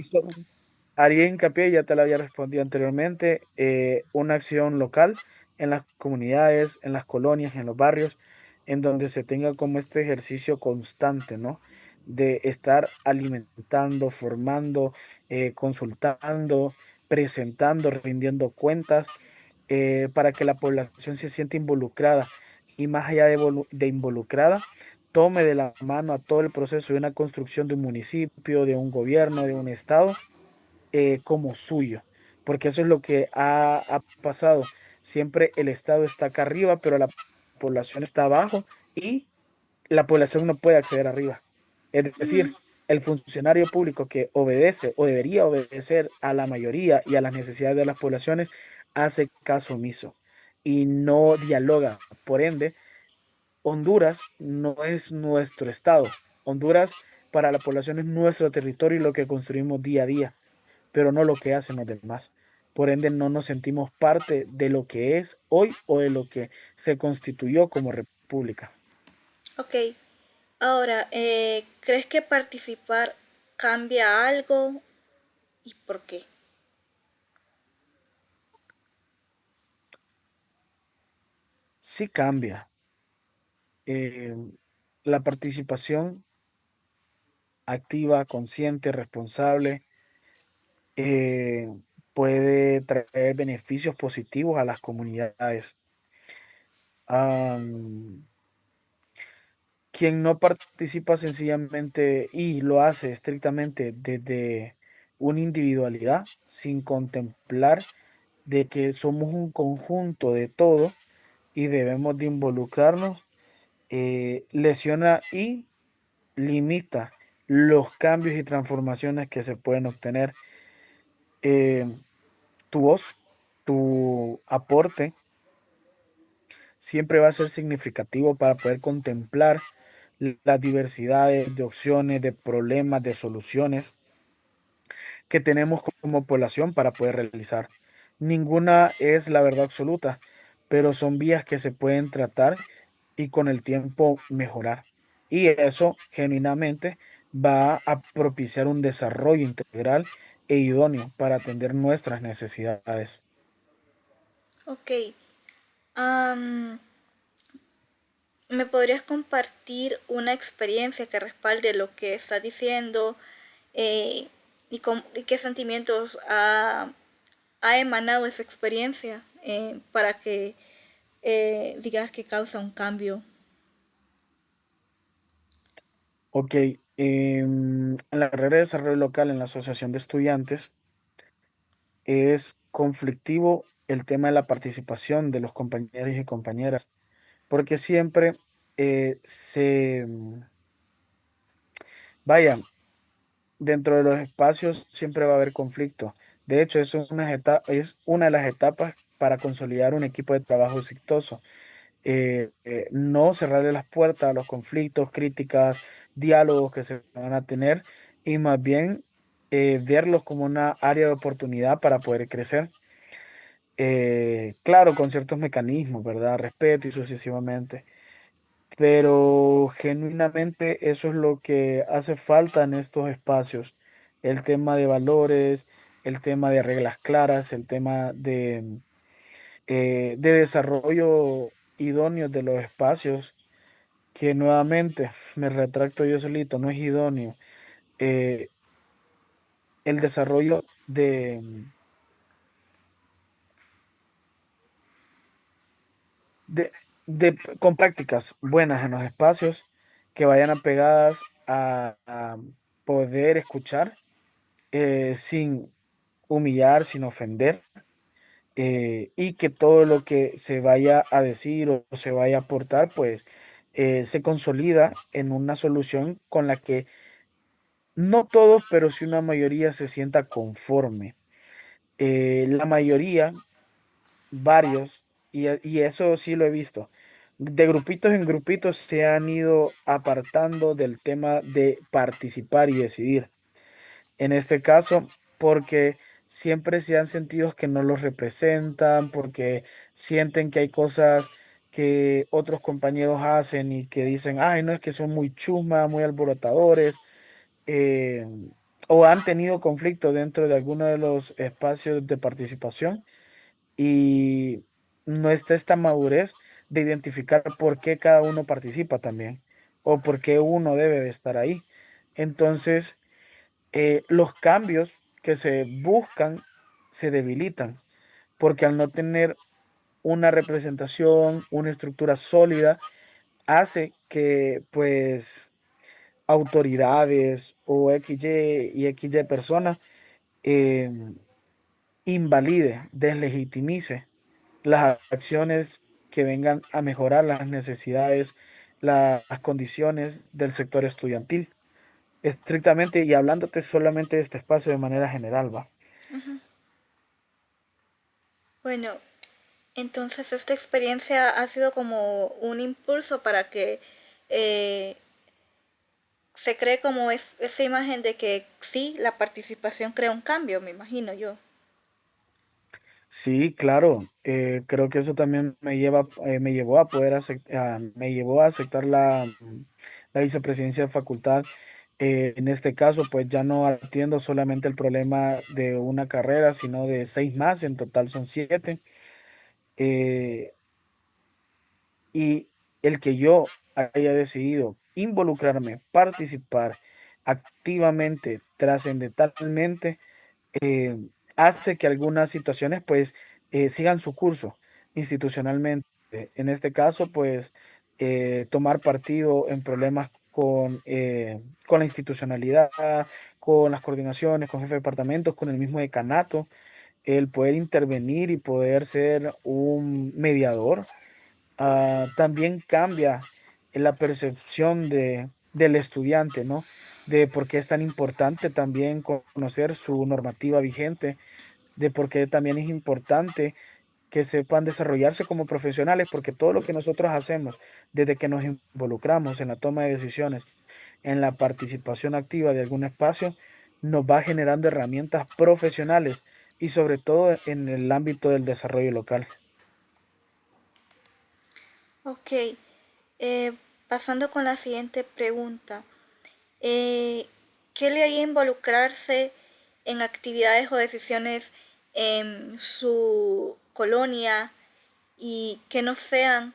Haría hincapié, ya te lo había respondido anteriormente, una acción local en las comunidades, en las colonias, en los barrios, en donde se tenga como este ejercicio constante, ¿no? De estar alimentando, formando, consultando, presentando, rindiendo cuentas, para que la población se sienta involucrada y más allá de involucrada, tome de la mano a todo el proceso de una construcción de un municipio, de un gobierno, de un estado como suyo, porque eso es lo que ha pasado. Siempre el Estado está acá arriba, pero la población está abajo y la población no puede acceder arriba. Es Ujú. decir, el funcionario público que obedece o debería obedecer a la mayoría y a las necesidades de las poblaciones hace caso omiso y no dialoga. Por ende, Honduras no es nuestro Estado. Honduras para la población es nuestro territorio y lo que construimos día a día, pero no lo que hacen los demás. Por ende, no nos sentimos parte de lo que es hoy o de lo que se constituyó como república. Ok. Ahora, ¿crees que participar cambia algo y por qué? Sí cambia. Eh, la participación activa, consciente, responsable, eh, puede traer beneficios positivos a las comunidades. Am, Quien no participa sencillamente y lo hace estrictamente desde una individualidad, sin contemplar de que somos un conjunto de todo y debemos de involucrarnos, lesiona y limita los cambios y transformaciones que se pueden obtener. Eh, Tu voz, tu aporte siempre va a ser significativo para poder contemplar las diversidades de opciones, de problemas, de soluciones que tenemos como población para poder realizar. Ninguna es la verdad absoluta, pero son vías que se pueden tratar y con el tiempo mejorar. Y eso genuinamente va a propiciar un desarrollo integral e idóneo para atender nuestras necesidades. Ok. Am, ¿Me podrías compartir una experiencia que respalde lo que estás diciendo eh, y qué sentimientos ha emanado esa experiencia para que digas que causa un cambio? Ok, en la carrera de desarrollo local en la Asociación de Estudiantes es conflictivo el tema de la participación de los compañeros y compañeras, porque siempre vaya, dentro de los espacios siempre va a haber conflicto. De hecho, es una de las etapas para consolidar un equipo de trabajo exitoso. No cerrarle las puertas a los conflictos, críticas, diálogos que se van a tener y más bien verlos como una área de oportunidad para poder crecer. Claro, con ciertos mecanismos, ¿verdad? Respeto y sucesivamente. Pero genuinamente eso es lo que hace falta en estos espacios. El tema de valores, el tema de reglas claras, el tema de desarrollo idóneo de los espacios, que nuevamente me retracto yo solito, no es idóneo. Eh, el desarrollo de, con prácticas buenas en los espacios que vayan apegadas a poder escuchar sin humillar sin ofender, y que todo lo que se vaya a decir o se vaya a aportar, pues se consolida en una solución con la que no todos, pero sí una mayoría se sienta conforme. La mayoría, varios, y eso sí lo he visto, de grupitos en grupitos se han ido apartando del tema de participar y decidir. En este caso, porque siempre se han sentido que no los representan, porque sienten que hay cosas que otros compañeros hacen y que dicen, ay, no, es que son muy chusmas, muy alborotadores, eh, o han tenido conflicto dentro de alguno de los espacios de participación y no está esta madurez de identificar por qué cada uno participa también o por qué uno debe de estar ahí. Entonces, los cambios que se buscan se debilitan, porque al no tener una representación, una estructura sólida, hace que pues autoridades o XY y XY personas eh, invalide, deslegitimice las acciones que vengan a mejorar las necesidades, las condiciones del sector estudiantil. Estrictamente y hablándote solamente de este espacio de manera general, va. Ujú. Bueno, entonces esta experiencia ha sido como un impulso para que eh, se cree como esa imagen de que sí, la participación crea un cambio, me imagino yo. Sí, claro, creo que eso también me llevó a poder me llevó a aceptar la vicepresidencia de facultad. En este caso, pues ya no atiendo solamente el problema de una carrera, sino de seis más, en total son siete. Eh, y el que yo haya decidido involucrarme, participar activamente, trascendentalmente, eh, hace que algunas situaciones pues sigan su curso institucionalmente. En este caso, pues tomar partido en problemas con la institucionalidad, con las coordinaciones, con jefe de departamentos, con el mismo decanato, el poder intervenir y poder ser un mediador. También cambia en la percepción del estudiante, ¿no? De por qué es tan importante también conocer su normativa vigente, de por qué también es importante que sepan desarrollarse como profesionales, porque todo lo que nosotros hacemos desde que nos involucramos en la toma de decisiones, en la participación activa de algún espacio, nos va generando herramientas profesionales y sobre todo en el ámbito del desarrollo local. Ok, eh, pasando con la siguiente pregunta. Eh, ¿Qué le haría involucrarse en actividades o decisiones en su colonia y que no sean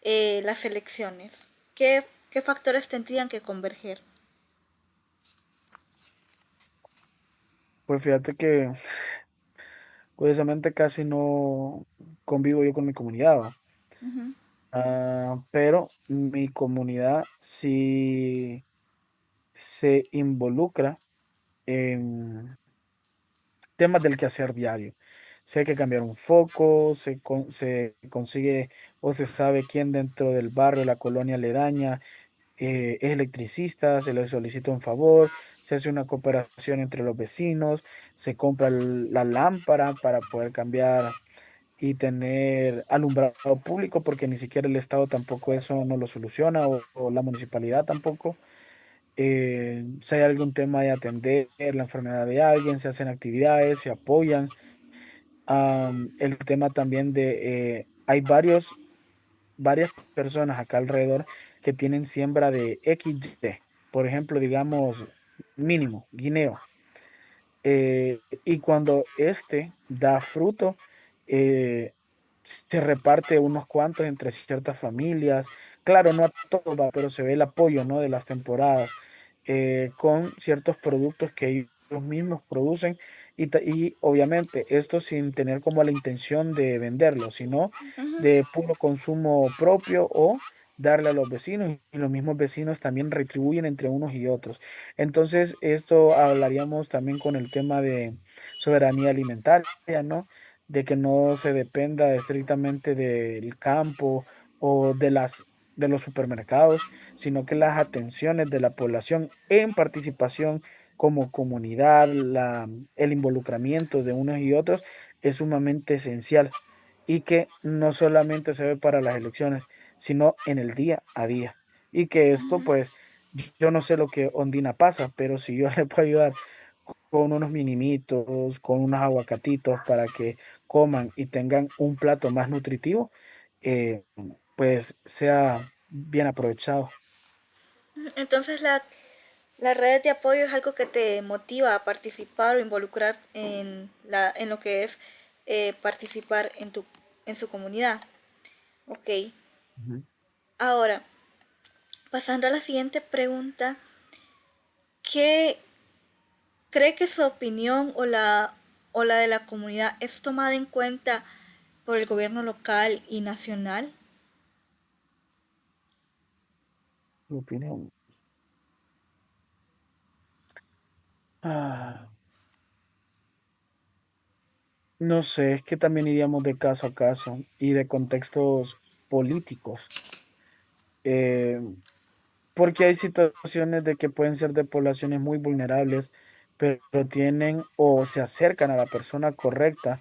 las elecciones? ¿Qué factores tendrían que converger? Pues fíjate que curiosamente casi no convivo yo con mi comunidad, ¿va? Ujú. Pero mi comunidad sí se involucra en temas del quehacer diario. Si hay que cambiar un foco, se consigue o se sabe quién dentro del barrio, la colonia aledaña, es electricista, se le solicita un favor, se hace una cooperación entre los vecinos, se compra la lámpara para poder cambiar y tener alumbrado público, porque ni siquiera el Estado tampoco eso no lo soluciona, o la municipalidad tampoco. Si hay algún tema de atender la enfermedad de alguien, se hacen actividades, se apoyan. El tema también hay varias personas acá alrededor que tienen siembra de XY, por ejemplo, digamos, mínimo, guineo. Y cuando este da fruto, eh, se reparte unos cuantos entre ciertas familias. Claro, no a todos, va, pero se ve el apoyo, ¿no? De las temporadas con ciertos productos que ellos mismos producen y obviamente esto sin tener como la intención de venderlo, sino Ujú. de puro consumo propio o darle a los vecinos y los mismos vecinos también retribuyen entre unos y otros. Entonces, esto hablaríamos también con el tema de soberanía alimentaria, ¿no? De que no se dependa estrictamente del campo o de los supermercados, sino que las atenciones de la población en participación como comunidad, el involucramiento de unos y otros es sumamente esencial y que no solamente se ve para las elecciones, sino en el día a día. Y que esto, pues, yo no sé lo que Ondina pasa, pero si yo le puedo ayudar con unos minimitos, con unos aguacatitos para que coman y tengan un plato más nutritivo, eh, pues sea bien aprovechado. Entonces la red de apoyo es algo que te motiva a participar o involucrar en, en lo que es participar en su comunidad. Ok. Ujú. Ahora, pasando a la siguiente pregunta, ¿qué cree que su opinión o la de la comunidad es tomada en cuenta por el gobierno local y nacional? Mi opinión. Ah, no sé, es que también iríamos de caso a caso y de contextos políticos. Eh, Porque hay situaciones de que pueden ser de poblaciones muy vulnerables, pero tienen o se acercan a la persona correcta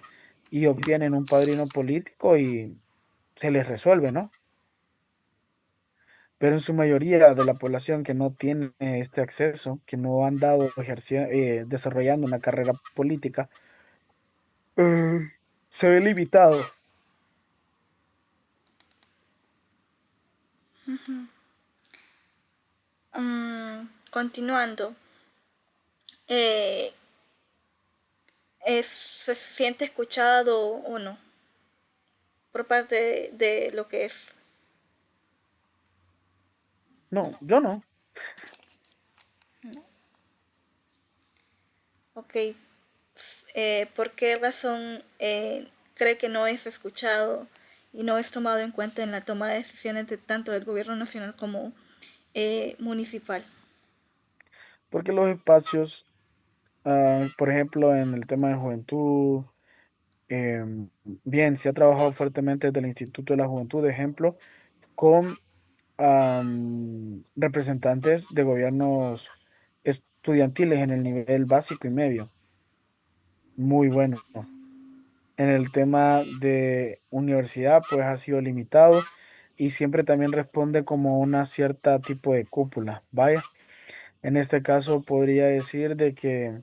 y obtienen un padrino político y se les resuelve, ¿no? Pero en su mayoría de la población que no tiene este acceso, que no han dado desarrollando una carrera política, eh, se ve limitado. Continuando, eh, ¿se siente escuchado o no por parte de lo que es? No, yo no. Ok, ¿por qué razón cree que no es escuchado y no es tomado en cuenta en la toma de decisiones de tanto del gobierno nacional como municipal? Porque los espacios, por ejemplo, en el tema de juventud, bien, se ha trabajado fuertemente desde el Instituto de la Juventud, de ejemplo, con representantes de gobiernos estudiantiles en el nivel básico y medio. Muy bueno. En el tema de universidad, pues ha sido limitado y siempre también responde como una cierta tipo de cúpula. Vaya, en este caso podría decir de que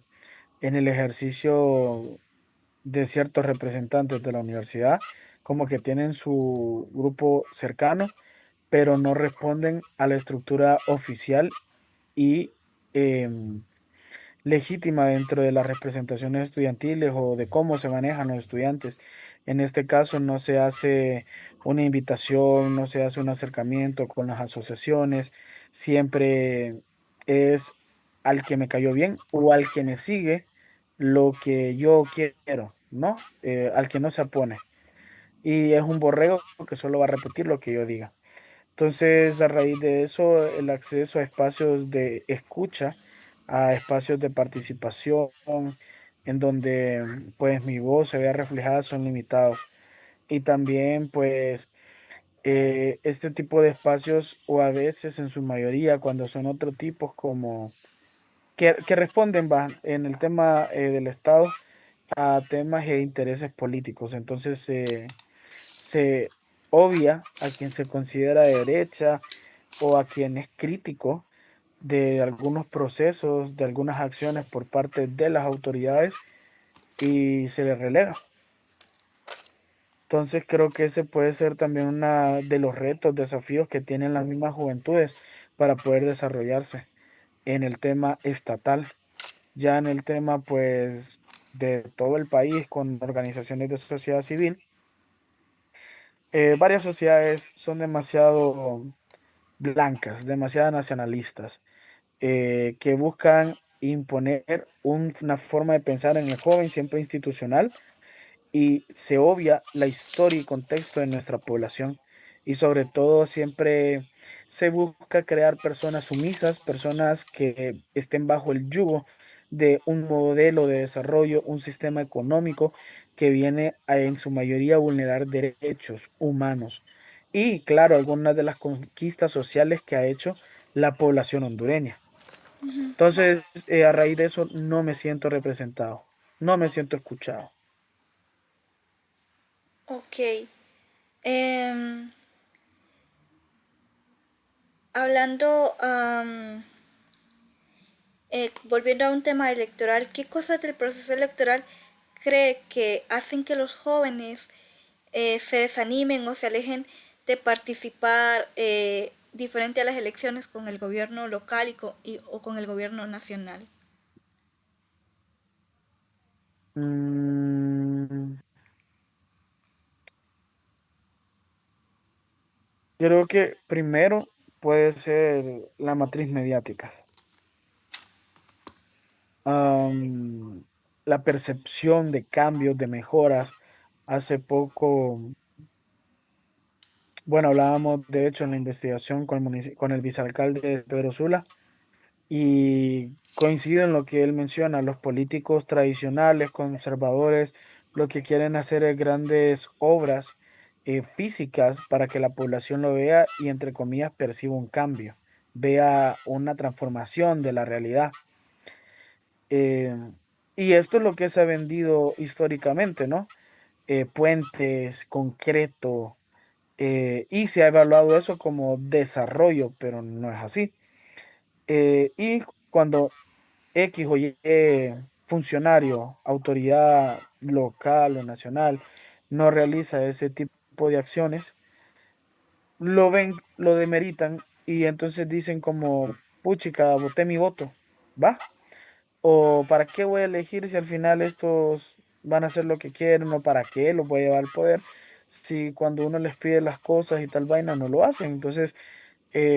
en el ejercicio de ciertos representantes de la universidad, como que tienen su grupo cercano, pero no responden a la estructura oficial y legítima dentro de las representaciones estudiantiles o de cómo se manejan los estudiantes. En este caso no se hace una invitación, no se hace un acercamiento con las asociaciones, siempre es al que me cayó bien o al que me sigue lo que yo quiero, ¿no? Al que no se opone. Y es un borrego que solo va a repetir lo que yo diga. Entonces, a raíz de eso, el acceso a espacios de escucha, a espacios de participación, en donde pues mi voz se vea reflejada, son limitados. Y también pues este tipo de espacios, o a veces en su mayoría, cuando son otro tipos como que responden en el tema del Estado a temas e intereses políticos. Entonces se obvia a quien se considera de derecha o a quien es crítico de algunos procesos, de algunas acciones por parte de las autoridades y se le relega. Entonces creo que ese puede ser también uno de los retos, desafíos que tienen las mismas juventudes para poder desarrollarse en el tema estatal, ya en el tema pues de todo el país con organizaciones de sociedad civil. Varias sociedades son demasiado blancas, demasiado nacionalistas, que buscan imponer una forma de pensar en el joven siempre institucional y se obvia la historia y contexto de nuestra población. y sobre todo siempre se busca crear personas sumisas, personas que estén bajo el yugo de un modelo de desarrollo, un sistema económico que viene a, en su mayoría, a vulnerar derechos humanos. Y claro, algunas de las conquistas sociales que ha hecho la población hondureña. Entonces, a raíz de eso, no me siento representado, no me siento escuchado. Ok. Em, hablando, volviendo a un tema electoral, ¿qué cosas del proceso electoral cree que hacen que los jóvenes se desanimen o se alejen de participar diferente a las elecciones con el gobierno local o con el gobierno nacional? Mm, creo que primero puede ser la matriz mediática. Am, la percepción de cambios, de mejoras. Hace poco, bueno, hablábamos de hecho en la investigación con con el vicealcalde de Pedro Sula y coincido en lo que él menciona, los políticos tradicionales, conservadores, lo que quieren hacer es grandes obras físicas para que la población lo vea y entre comillas perciba un cambio, vea una transformación de la realidad. Eh, y esto es lo que se ha vendido históricamente, ¿no? Puentes, concreto, y se ha evaluado eso como desarrollo, pero no es así. Y cuando X o Y funcionario, autoridad local o nacional, no realiza ese tipo de acciones, lo ven, lo demeritan y entonces dicen como, puchica, voté mi voto, ¿va? O ¿para qué voy a elegir si al final estos van a hacer lo que quieren o para qué los voy a llevar al poder? Si cuando uno les pide las cosas y tal vaina no lo hacen, entonces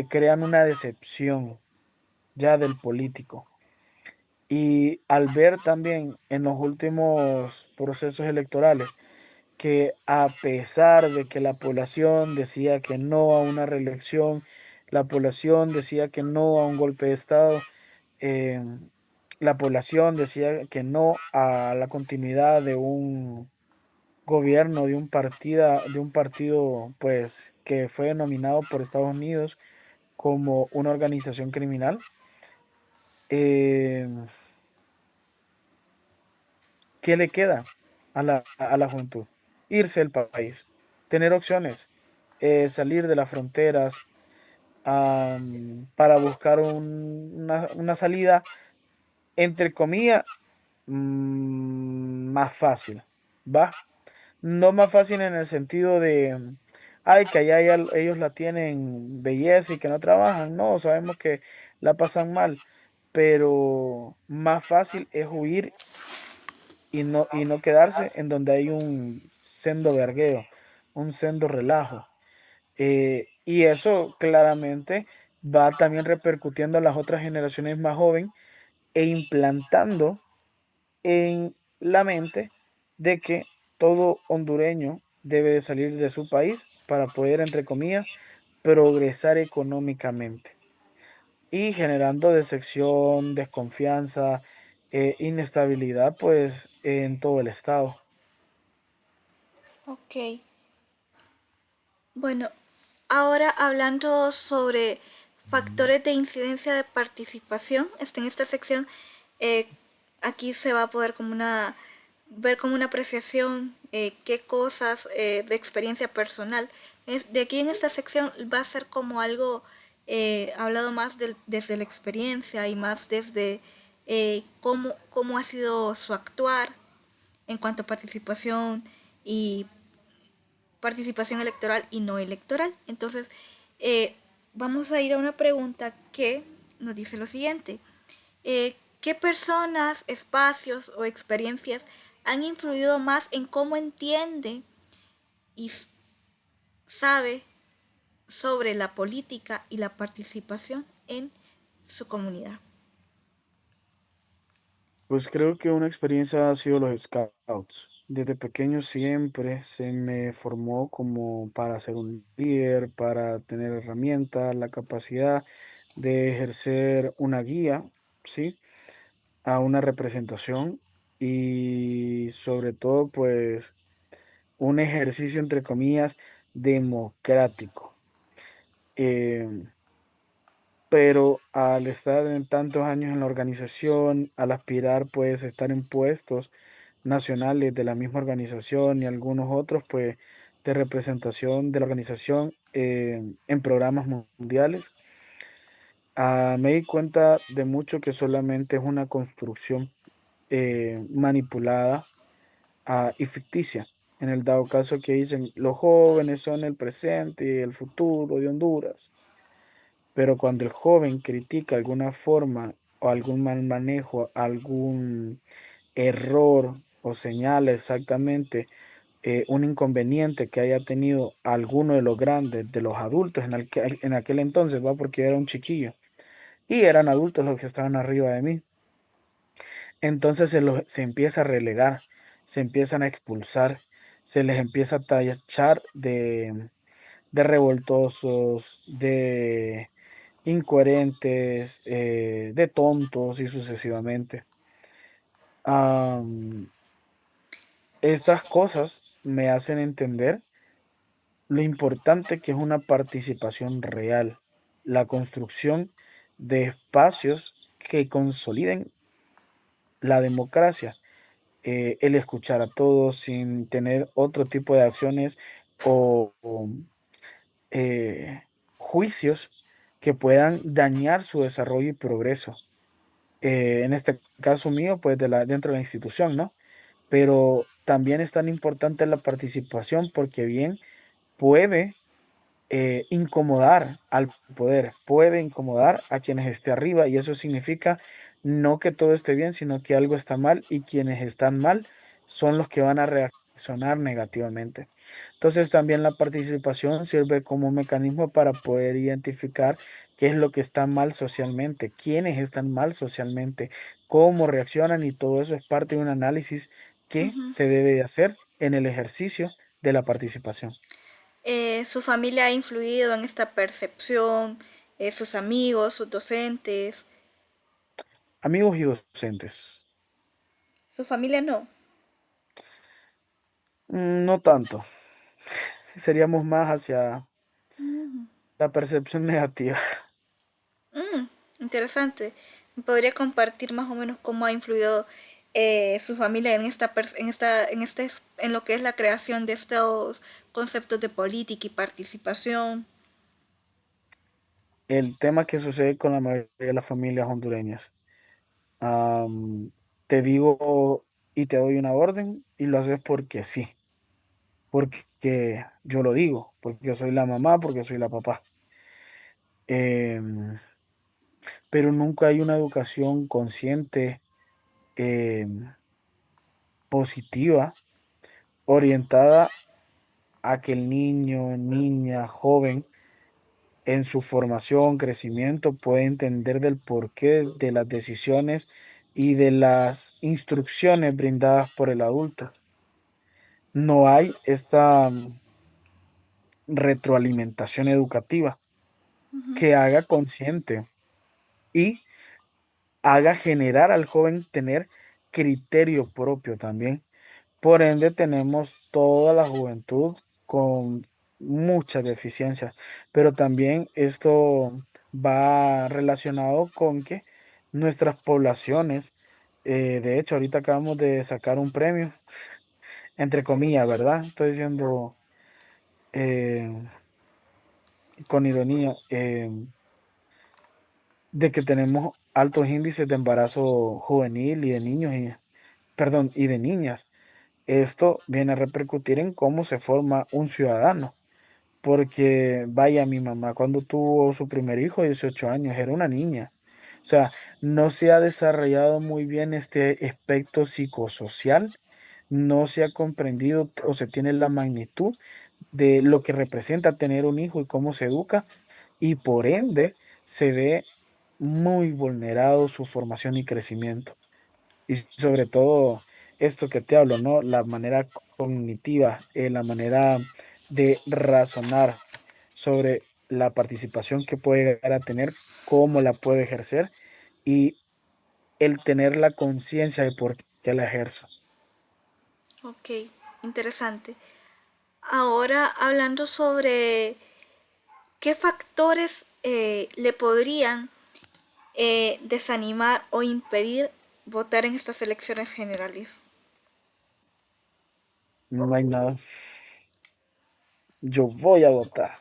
crean una decepción ya del político. Y al ver también en los últimos procesos electorales que a pesar de que la población decía que no a una reelección, la población decía que no a un golpe de Estado, eh, la población decía que no a la continuidad de un gobierno, de un partido, pues, que fue nominado por Estados Unidos como una organización criminal. eh, ¿Qué le queda a la juventud? Irse del país, tener opciones, salir de las fronteras, para buscar una salida, entre comillas, más fácil, ¿va? No más fácil en el sentido de, ay, que allá ellos la tienen belleza y que no trabajan, no, sabemos que la pasan mal, pero más fácil es huir y no quedarse en donde hay un sendo vergueo, un sendo relajo. Y eso claramente va también repercutiendo a las otras generaciones más jóvenes e implantando en la mente de que todo hondureño debe de salir de su país para poder, entre comillas, progresar económicamente y generando decepción, desconfianza, inestabilidad, pues en todo el estado. Ok. Bueno, ahora hablando sobre factores de incidencia de participación, en esta sección, eh, aquí se va a poder ver como una apreciación qué cosas de experiencia personal. De aquí en esta sección va a ser como algo hablado más desde la experiencia y más desde cómo ha sido su actuar en cuanto a y participación electoral y no electoral. Entonces, vamos a ir a una pregunta que nos dice lo siguiente. ¿Qué personas, espacios o experiencias han influido más en cómo entiende y sabe sobre la política y la participación en su comunidad? Pues creo que una experiencia ha sido los Scouts. Desde pequeño siempre se me formó como para ser un líder, para tener herramientas, la capacidad de ejercer una guía, ¿sí? A una representación y sobre todo, pues, un ejercicio, entre comillas, democrático. Em, pero al estar en tantos años en la organización, al aspirar pues estar en puestos nacionales de la misma organización y algunos otros pues de representación de la organización en programas mundiales, me di cuenta de mucho que solamente es una construcción manipulada y ficticia. En el dado caso que dicen, los jóvenes son el presente y el futuro de Honduras. Pero cuando el joven critica alguna forma o algún mal manejo, algún error o señala exactamente un inconveniente que haya tenido alguno de los grandes, de los adultos en aquel entonces, va, porque yo era un chiquillo y eran adultos los que estaban arriba de mí. Entonces se empieza a relegar, se empiezan a expulsar, se les empieza a tachar de revoltosos, de incoherentes, de tontos y sucesivamente. Am, Estas cosas me hacen entender lo importante que es una participación real, la construcción de espacios que consoliden la democracia, el escuchar a todos sin tener otro tipo de acciones o eh, juicios que puedan dañar su desarrollo y progreso. En este caso mío, pues dentro de la institución, ¿no? Pero también es tan importante la participación porque bien puede incomodar al poder, puede incomodar a quienes esté arriba y eso significa no que todo esté bien, sino que algo está mal y quienes están mal son los que van a reaccionar negativamente. Entonces también la participación sirve como un mecanismo para poder identificar qué es lo que está mal socialmente, quiénes están mal socialmente, cómo reaccionan y todo eso es parte de un análisis que Ujú. se debe de hacer en el ejercicio de la participación. Su familia ha influido en esta percepción, sus amigos, sus docentes, Amigos y docentes. su familia no. No tanto. Seríamos más hacia Ujú. la percepción negativa. Mm, interesante. ¿Me podría compartir más o menos cómo ha influido su familia en en lo que es la creación de estos conceptos de política y participación? El tema que sucede con la mayoría de las familias hondureñas. Am, Te digo y te doy una orden y lo haces porque sí, porque yo lo digo, porque soy la mamá, porque soy la papá. Em, pero nunca hay una educación consciente, em, positiva, orientada a que el niño, niña, joven, en su formación, crecimiento, puede entender del porqué de las decisiones y de las instrucciones brindadas por el adulto. No hay esta retroalimentación educativa Ujú, que haga consciente y haga generar al joven tener criterio propio también. Por ende, tenemos toda la juventud con muchas deficiencias, pero también esto va relacionado con que nuestras poblaciones, de hecho, ahorita acabamos de sacar un premio, entre comillas, ¿verdad? Estoy diciendo eh, con ironía, de que tenemos altos índices de embarazo juvenil y de niños, perdón, y de niñas. Esto viene a repercutir en cómo se forma un ciudadano. Porque, vaya, mi mamá cuando tuvo su primer hijo, 18 años, era una niña. O sea, no se ha desarrollado muy bien este aspecto psicosocial, no se ha comprendido o se tiene la magnitud de lo que representa tener un hijo y cómo se educa, y por ende se ve muy vulnerado su formación y crecimiento. y sobre todo esto que te hablo, ¿no? La manera cognitiva, la manera de razonar sobre la participación que puede llegar a tener, cómo la puede ejercer y el tener la conciencia de por qué la ejerzo. Ok, interesante. Ahora hablando sobre qué factores le podrían desanimar o impedir votar en estas elecciones generales. No hay nada. Yo voy a votar.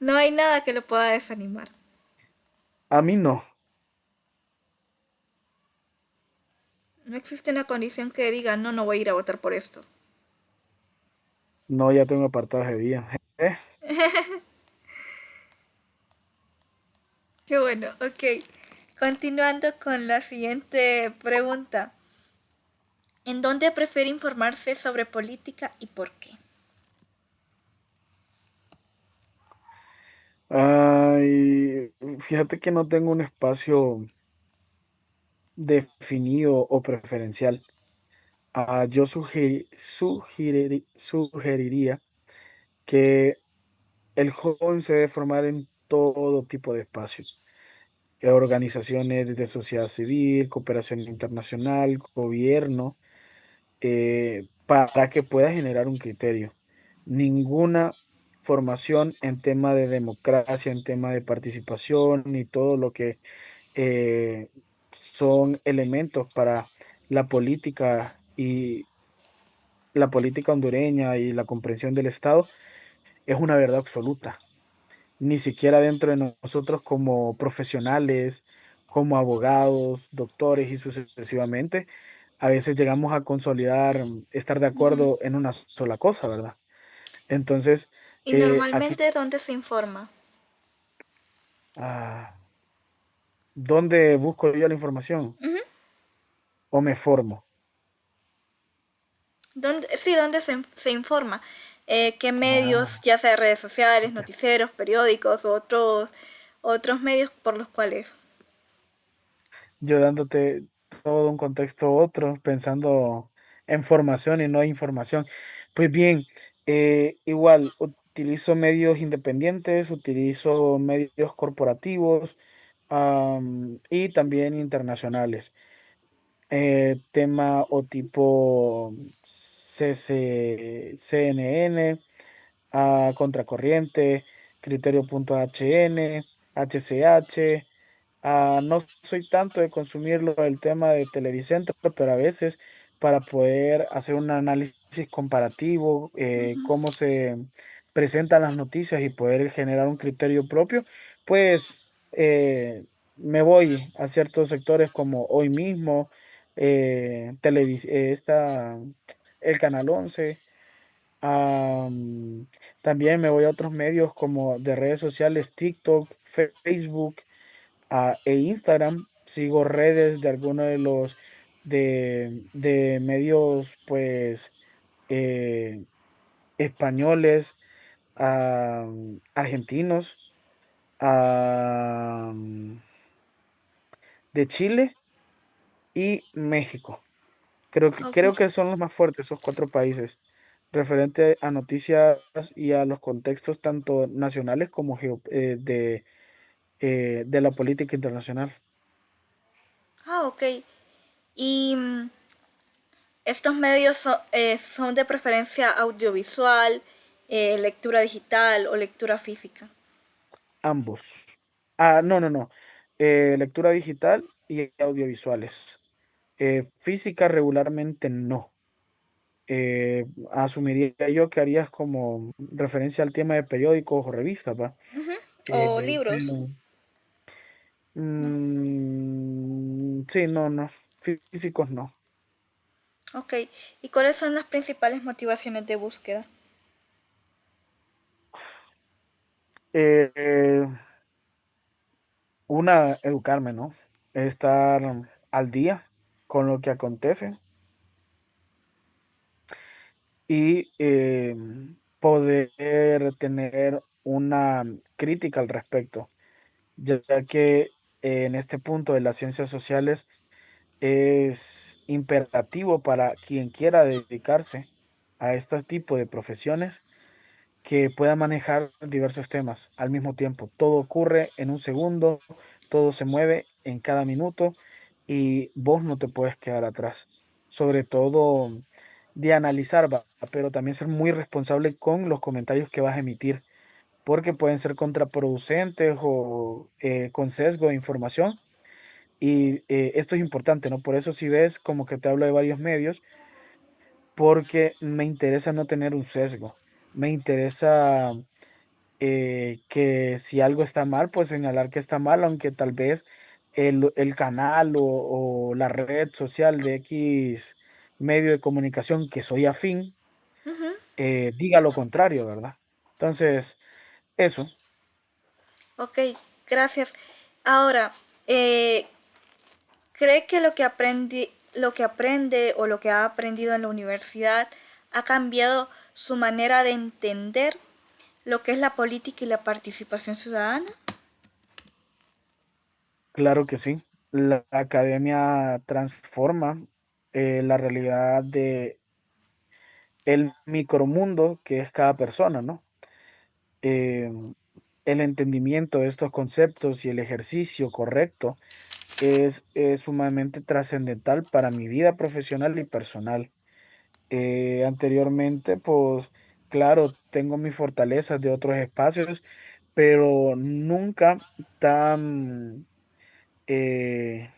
No hay nada que lo pueda desanimar. A mí no. No existe una condición que diga, no, no voy a ir a votar por esto. No, ya tengo apartados de día. Qué bueno, ok. Continuando con la siguiente pregunta. ¿En dónde prefiere informarse sobre política y por qué? Ay, fíjate que no tengo un espacio definido o preferencial. Yo sugeriría que el joven se debe formar en todo tipo de espacios. Organizaciones de sociedad civil, cooperación internacional, gobierno, para que pueda generar un criterio. Ninguna formación en tema de democracia, en tema de participación, ni todo lo que son elementos para la política y la política hondureña y la comprensión del Estado es una verdad absoluta. Ni siquiera dentro de nosotros como profesionales, como abogados, doctores y sucesivamente, a veces llegamos a consolidar, estar de Ujú. acuerdo en una sola cosa, ¿verdad? Entonces, ¿Y aquí, normalmente dónde se informa? ah, ¿dónde busco yo la información? Ujú. ¿O me formo? Sí, ¿dónde se informa? ¿Qué medios, Ah, ya sea redes sociales, ok. noticieros, periódicos u otros medios por los cuales? Yo dándote todo un contexto otro, pensando en formación y no información. Pues bien, igual utilizo medios independientes, utilizo medios corporativos, y también internacionales. Tema o tipo CNN, Contracorriente, Criterio.hn, HCH. No soy tanto de consumirlo el tema de Televicentro, pero a veces para poder hacer un análisis comparativo, cómo se presentan las noticias y poder generar un criterio propio, pues me voy a ciertos sectores como Hoy Mismo, el Canal 11. Am, También me voy a otros medios como de redes sociales, TikTok, Facebook, e Instagram. Sigo redes de algunos de los de medios, pues, eh, españoles, argentinos, am, de Chile y México. Ok. Creo que son los más fuertes, esos cuatro países, referente a noticias y a los contextos tanto nacionales como de la política internacional. Ah, ok. Y estos medios son de preferencia audiovisual, lectura digital o lectura física. Ambos. No, no, no. Lectura digital y audiovisuales. Física regularmente no. Asumiría yo que harías como referencia al tema de periódicos o revistas, ¿va? Ujú. O libros. Pero, sí, no, no. Físicos no. Ok. ¿Y cuáles son las principales motivaciones de búsqueda? Eh, educarme, ¿no? Estar al día con lo que acontece y poder tener una crítica al respecto, ya que en este punto de las ciencias sociales es imperativo para quien quiera dedicarse a este tipo de profesiones que pueda manejar diversos temas al mismo tiempo. Todo ocurre en un segundo, todo se mueve en cada minuto y vos no te puedes quedar atrás. Sobre todo de analizar, va, pero también ser muy responsable con los comentarios que vas a emitir, porque pueden ser contraproducentes o con sesgo de información. Y esto es importante, ¿no? Por eso si ves como que te hablo de varios medios, porque me interesa no tener un sesgo. Me interesa que si algo está mal, pues señalar que está mal, aunque tal vez el canal o la red social de X medio de comunicación que soy afín, Ujú. diga lo contrario, ¿verdad? Entonces, eso, Ok, gracias. Ahora, eh, ¿cree que lo que aprende o lo que ha aprendido en la universidad ha cambiado su manera de entender lo que es la política y la participación ciudadana? claro que sí. La academia transforma la realidad de el micromundo que es cada persona, ¿no? Em, el entendimiento de estos conceptos y el ejercicio correcto es sumamente trascendental para mi vida profesional y personal. Anteriormente, pues claro, tengo mis fortalezas de otros espacios, pero nunca tan, eh,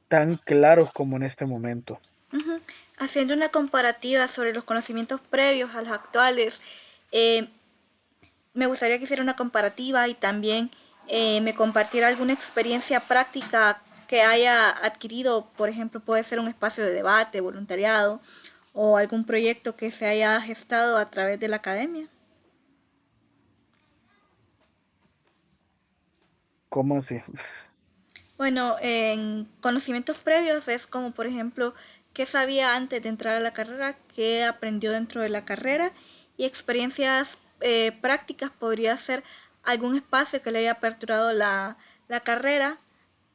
tan claros como en este momento. Ujú. Haciendo una comparativa sobre los conocimientos previos a los actuales, eh, me gustaría que hiciera una comparativa y también me compartiera alguna experiencia práctica que haya adquirido, por ejemplo, puede ser un espacio de debate, voluntariado o algún proyecto que se haya gestado a través de la academia. ¿Cómo así? Bueno, en conocimientos previos es como, por ejemplo, qué sabía antes de entrar a la carrera, qué aprendió dentro de la carrera y experiencias prácticas podría ser algún espacio que le haya aperturado la carrera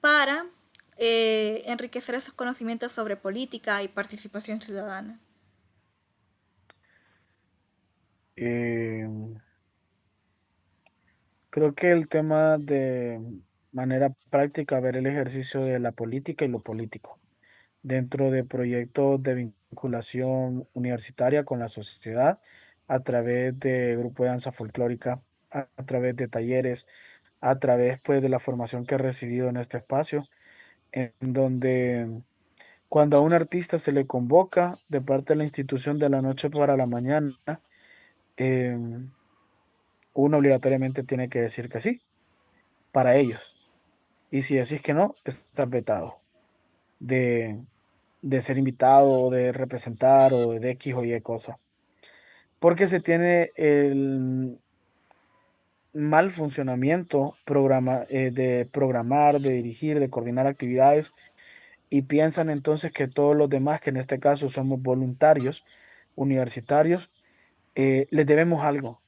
para enriquecer esos conocimientos sobre política y participación ciudadana. Eh, Creo que el tema de manera práctica, ver el ejercicio de la política y lo político dentro de proyectos de vinculación universitaria con la sociedad a través de grupo de danza folclórica, a través de talleres, a través pues de la formación que he recibido en este espacio, en donde cuando a un artista se le convoca de parte de la institución de la noche para la mañana, em, uno obligatoriamente tiene que decir que sí, para ellos. Y si decís que no, estás vetado de, de ser invitado, o de representar o de X o Y cosa. Porque se tiene el mal funcionamiento de programar, de dirigir, de coordinar actividades y piensan entonces que todos los demás, que en este caso somos voluntarios universitarios, les debemos algo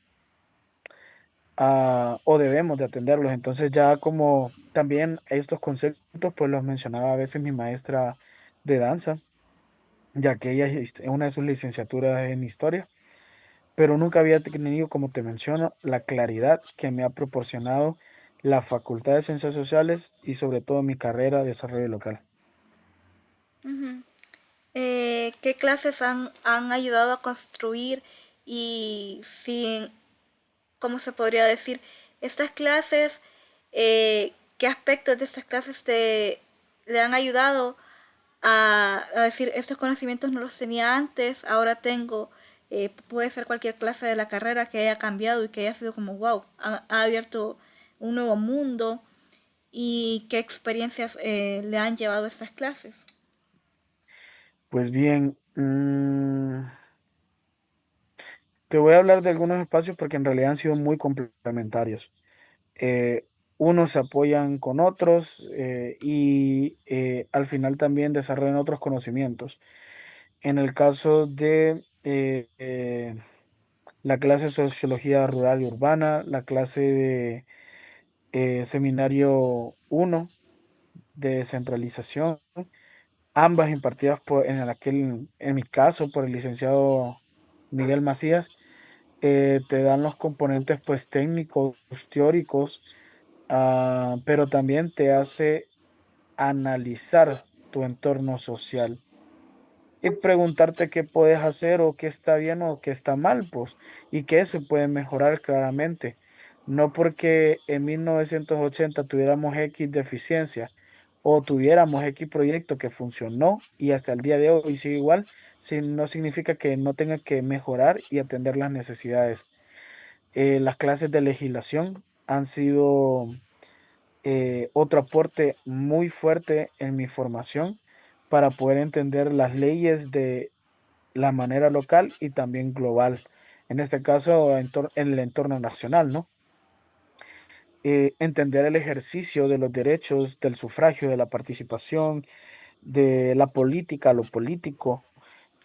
o debemos de atenderlos. Entonces ya como también estos conceptos, pues los mencionaba a veces mi maestra de danza, ya que ella es una de sus licenciaturas en historia, pero nunca había tenido, como te menciono, la claridad que me ha proporcionado la Facultad de Ciencias Sociales y sobre todo mi carrera de desarrollo local. Ujú. ¿Qué clases han ayudado a construir y si ¿cómo se podría decir? Estas clases, ¿qué aspectos de estas clases le han ayudado a decir, estos conocimientos no los tenía antes, ahora tengo, puede ser cualquier clase de la carrera que haya cambiado y que haya sido como, wow, ha abierto un nuevo mundo y qué experiencias le han llevado estas clases? Pues bien, te voy a hablar de algunos espacios porque en realidad han sido muy complementarios. Eh, Unos se apoyan con otros y al final también desarrollan otros conocimientos. En el caso de la clase de Sociología Rural y Urbana, la clase Seminario uno de descentralización, ambas impartidas en mi caso, por el licenciado Miguel Macías. Te dan los componentes pues técnicos, teóricos, pero también te hace analizar tu entorno social y preguntarte qué puedes hacer o qué está bien o qué está mal, pues, y qué se puede mejorar claramente. No porque en 1980 tuviéramos X deficiencia o tuviéramos X proyecto que funcionó y hasta el día de hoy sigue igual, no significa que no tenga que mejorar y atender las necesidades. Las clases de legislación han sido otro aporte muy fuerte en mi formación para poder entender las leyes de la manera local y también global. En este caso, en el entorno nacional, ¿no? Entender el ejercicio de los derechos, del sufragio, de la participación, de la política, lo político,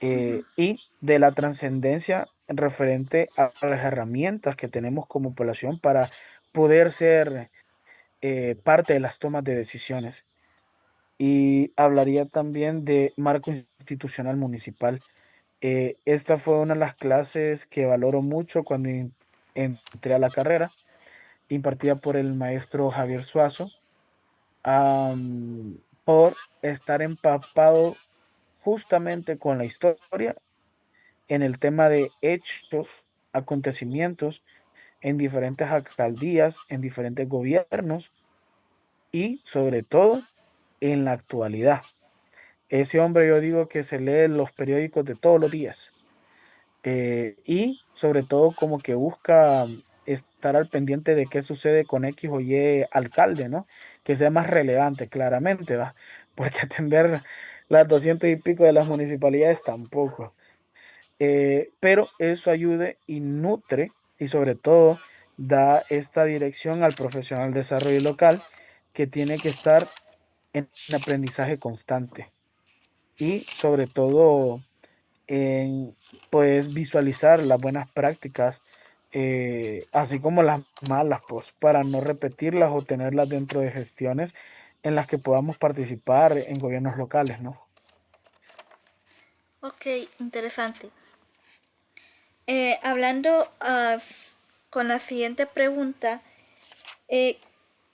Ujú. y de la trascendencia referente a las herramientas que tenemos como población para poder ser parte de las tomas de decisiones. Y hablaría también de marco institucional municipal. Esta fue una de las clases que valoro mucho cuando entré a la carrera, impartida por el maestro Javier Suazo, por estar empapado justamente con la historia en el tema de hechos, acontecimientos en diferentes alcaldías, en diferentes gobiernos y sobre todo en la actualidad. Ese hombre yo digo que se lee los periódicos de todos los días, y sobre todo como que busca estar al pendiente de qué sucede con X o Y alcalde, ¿no? Que sea más relevante, claramente, ¿va? Porque atender las 200 y pico de las municipalidades tampoco. Pero eso ayude y nutre y sobre todo da esta dirección al profesional de desarrollo local que tiene que estar en aprendizaje constante y sobre todo en pues visualizar las buenas prácticas, así como las malas, pues para no repetirlas o tenerlas dentro de gestiones en las que podamos participar en gobiernos locales, ¿no? Ok, interesante. Hablando con la siguiente pregunta, eh,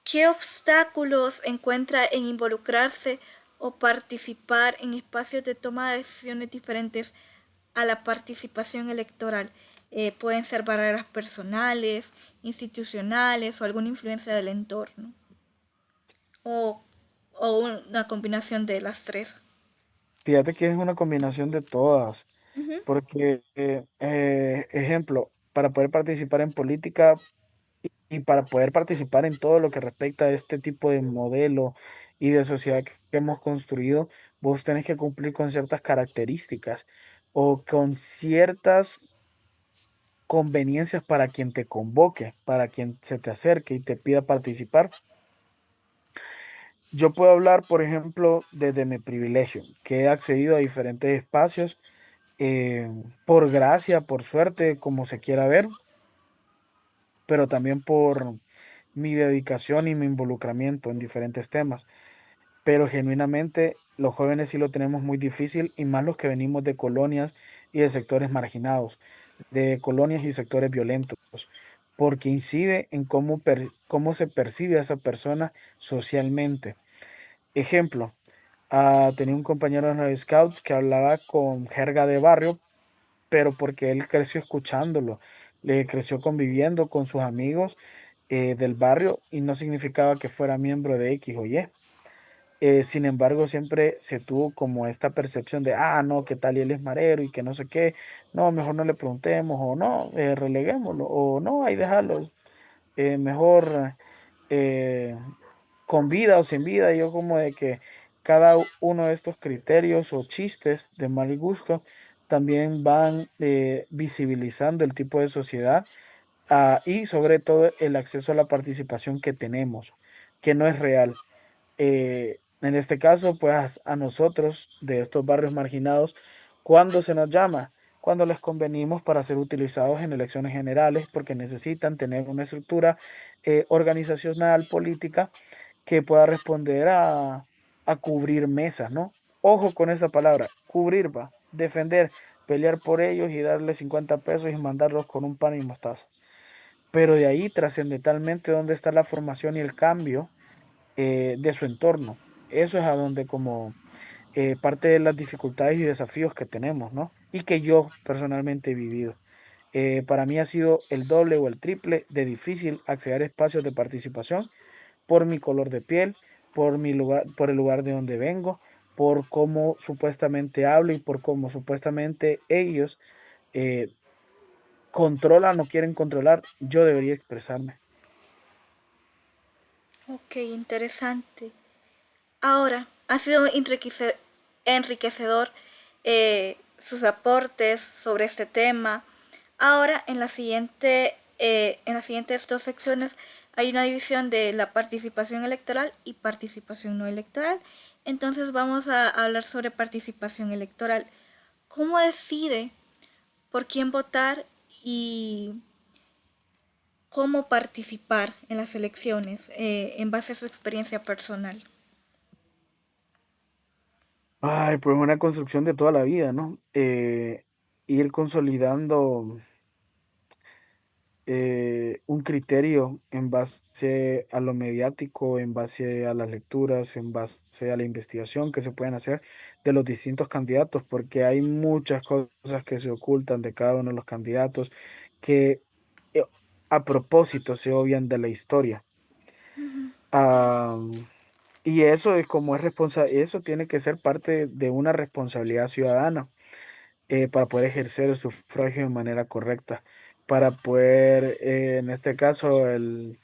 ¿qué obstáculos encuentra en involucrarse o participar en espacios de toma de decisiones diferentes a la participación electoral? Pueden ser barreras personales, institucionales o alguna influencia del entorno, o, o una combinación de las tres. Fíjate que es una combinación de todas, Ujú. porque, ejemplo, para poder participar en política y para poder participar en todo lo que respecta a este tipo de modelo y de sociedad que hemos construido, vos tenés que cumplir con ciertas características o con ciertas conveniencias para quien te convoque, para quien se te acerque y te pida participar. Yo puedo hablar, por ejemplo, desde mi privilegio, que he accedido a diferentes espacios, eh, por gracia, por suerte, como se quiera ver, pero también por mi dedicación y mi involucramiento en diferentes temas. Pero genuinamente los jóvenes sí lo tenemos muy difícil y más los que venimos de colonias y de sectores marginados, de colonias y sectores violentos, porque incide en cómo se percibe a esa persona socialmente. Ejemplo, tenía un compañero en los Scouts que hablaba con jerga de barrio, pero porque él creció escuchándolo, le creció conviviendo con sus amigos del barrio y no significaba que fuera miembro de X o Y. Sin embargo, siempre se tuvo como esta percepción de, no, qué tal y él es marero y que no sé qué, no, mejor no le preguntemos, o no, releguémoslo, o no, ahí déjalo, mejor eh, con vida o sin vida. Yo como de que cada uno de estos criterios o chistes de mal gusto también van visibilizando el tipo de sociedad, y sobre todo el acceso a la participación que tenemos, que no es real. En este caso, pues a nosotros de estos barrios marginados, ¿cuándo se nos llama? cuando les convenimos para ser utilizados en elecciones generales, porque necesitan tener una estructura organizacional, política, que pueda responder a cubrir mesas, ¿no? Ojo con esta palabra, cubrir va, defender, pelear por ellos y darles 50 pesos y mandarlos con un pan y mostaza. Pero de ahí trascendentalmente, ¿dónde está la formación y el cambio de su entorno? Eso es a donde como parte de las dificultades y desafíos que tenemos, ¿no? Y que yo personalmente he vivido. Para mí ha sido el doble o el triple de difícil acceder a espacios de participación por mi color de piel, por mi lugar, por el lugar de donde vengo, por cómo supuestamente hablo y por cómo supuestamente ellos eh, controlan o quieren controlar, yo debería expresarme. Ok, interesante. Ahora, ha sido enriquecedor sus aportes sobre este tema. Ahora, en las siguientes dos secciones hay una división de la participación electoral y participación no electoral. Entonces vamos a hablar sobre participación electoral. ¿Cómo decide por quién votar y cómo participar en las elecciones en base a su experiencia personal? Ay, pues una construcción de toda la vida, ¿no? Ir consolidando un criterio en base a lo mediático, en base a las lecturas, en base a la investigación que se pueden hacer de los distintos candidatos, porque hay muchas cosas que se ocultan de cada uno de los candidatos que eh, a propósito se obvian de la historia. Ah, y eso es como es eso tiene que ser parte de una responsabilidad ciudadana para poder ejercer el sufragio de manera correcta, para poder, en este caso, el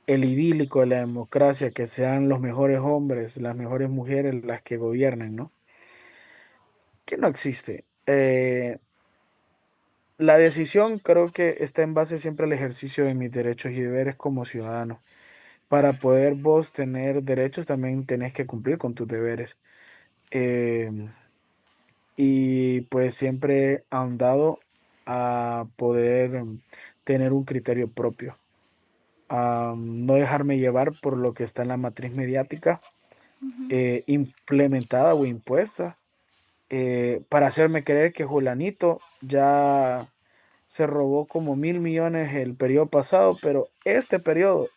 idílico de la democracia, que sean los mejores hombres, las mejores mujeres las que gobiernen, ¿no? Que no existe. La decisión creo que está en base siempre al ejercicio de mis derechos y deberes como ciudadano. Para poder vos tener derechos, también tenés que cumplir con tus deberes. Em, y pues siempre ahondado a poder tener un criterio propio, a no dejarme llevar por lo que está en la matriz mediática implementada o impuesta para hacerme creer que Julanito ya se robó como 1.000 millones el periodo pasado, pero este periodo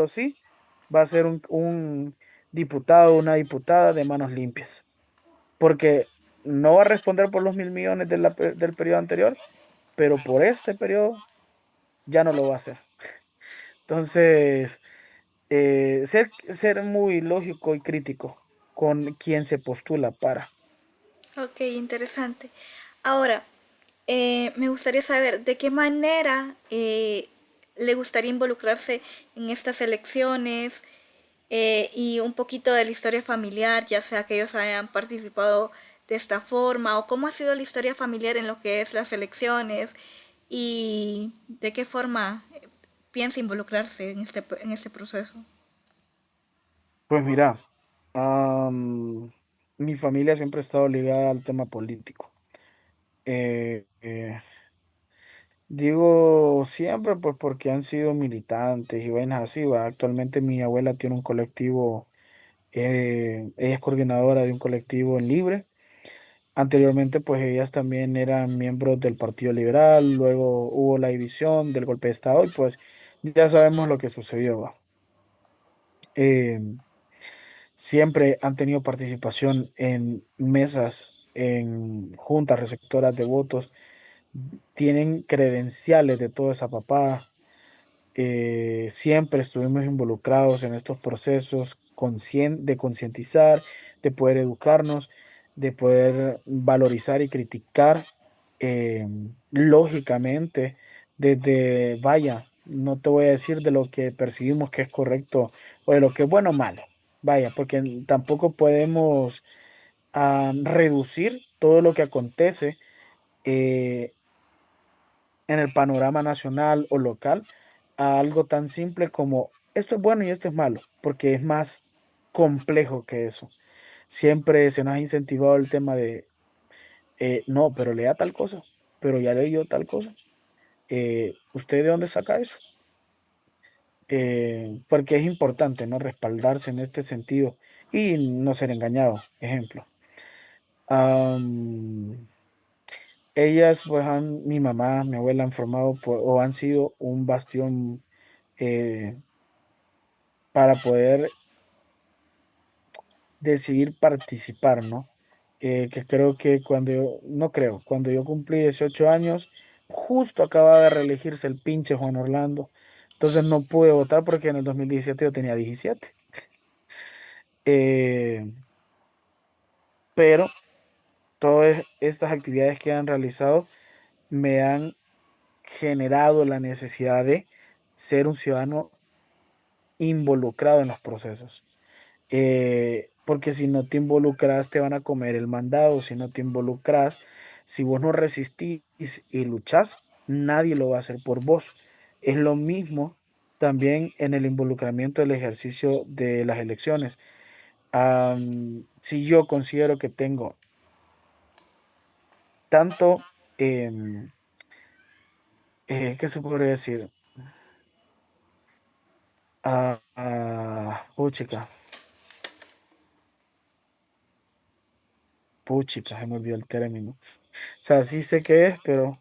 sí, va a ser un diputado o una diputada de manos limpias porque no va a responder por los 1.000 millones del periodo anterior, pero por este periodo ya no lo va a hacer. Entonces, ser muy lógico y crítico con quien se postula para. Ok, interesante. Ahora, me gustaría saber de qué manera le gustaría involucrarse en estas elecciones y un poquito de la historia familiar, ya sea que ellos hayan participado de esta forma o cómo ha sido la historia familiar en lo que es las elecciones y de qué forma piensa involucrarse en este proceso. Pues mira, am, mi familia siempre ha estado ligada al tema político. Eh, eh, Digo siempre, pues porque han sido militantes y vainas así, va. Actualmente mi abuela tiene un colectivo, ella es coordinadora de un colectivo en Libre. Anteriormente, pues ellas también eran miembros del Partido Liberal, luego hubo la división del golpe de Estado y pues ya sabemos lo que sucedió, va. Eh, Siempre han tenido participación en mesas, en juntas receptoras de votos, tienen credenciales de toda esa papada. Siempre estuvimos involucrados en estos procesos de concientizar, de poder educarnos, de poder valorizar y criticar lógicamente desde, vaya, no te voy a decir de lo que percibimos que es correcto o de lo que es bueno o malo, vaya, porque tampoco podemos reducir todo lo que acontece eh, en el panorama nacional o local a algo tan simple como esto es bueno y esto es malo, porque es más complejo que eso. Siempre se nos ha incentivado el tema No, pero lea tal cosa, pero ya leyó tal cosa. ¿Usted de dónde saca eso? Porque es importante, ¿no? Respaldarse en este sentido y no ser engañado. Ejemplo. Am, ellas, pues, mi mamá, mi abuela han formado o han sido un bastión eh, para poder decidir participar, ¿no? Que creo que no creo, cuando yo cumplí 18 años, justo acababa de reelegirse el pinche Juan Orlando. Entonces no pude votar porque en el 2017 yo tenía 17. Eh, pero todas estas actividades que han realizado me han generado la necesidad de ser un ciudadano involucrado en los procesos. Porque si no te involucras, te van a comer el mandado. Si no te involucras, si vos no resistís y luchás, nadie lo va a hacer por vos. Es lo mismo también en el involucramiento del ejercicio de las elecciones. Si yo considero que tengo tanto, em, ¿qué se podría decir? Puchica, puchica, se me olvidó el término. O sea, sí sé qué es, pero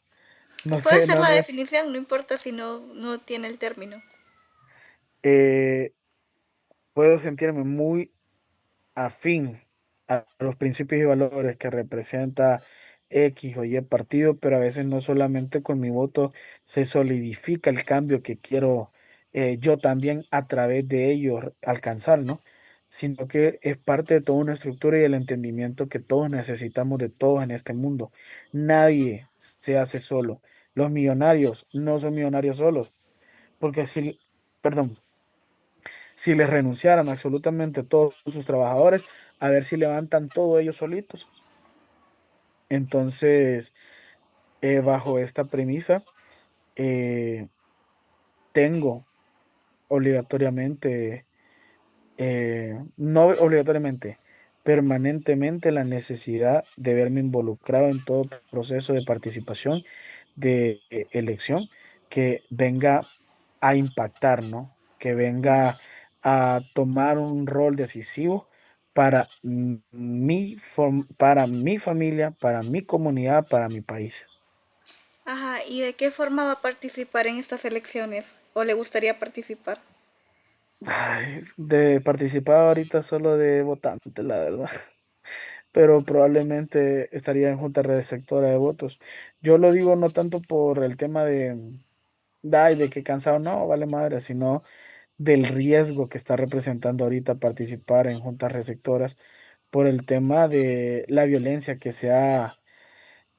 no Puede sé, ser no, la no. definición, no importa si no tiene el término. eh, puedo sentirme muy afín a los principios y valores que representa X o Y partido, pero a veces no solamente con mi voto se solidifica el cambio que quiero yo también a través de ellos alcanzar, ¿no? Sino que es parte de toda una estructura y el entendimiento que todos necesitamos de todos en este mundo. Nadie se hace solo. Los millonarios no son millonarios solos, porque si, perdón, si les renunciaran absolutamente todos sus trabajadores, a ver si levantan todo ellos solitos. Entonces, bajo esta premisa, eh, tengo obligatoriamente, no obligatoriamente, permanentemente la necesidad de verme involucrado en todo proceso de participación de elección que venga a impactar, ¿no? Que venga a tomar un rol decisivo para para mi familia, para mi comunidad, para mi país. Ajá, ¿y de qué forma va a participar en estas elecciones? ¿O le gustaría participar? Ay, de participar ahorita solo de votante, la verdad. Pero probablemente estaría en junta receptora de votos. Yo lo digo no tanto por el tema de que cansado, no, vale madre, sino del riesgo que está representando ahorita participar en juntas receptoras por el tema de la violencia que se ha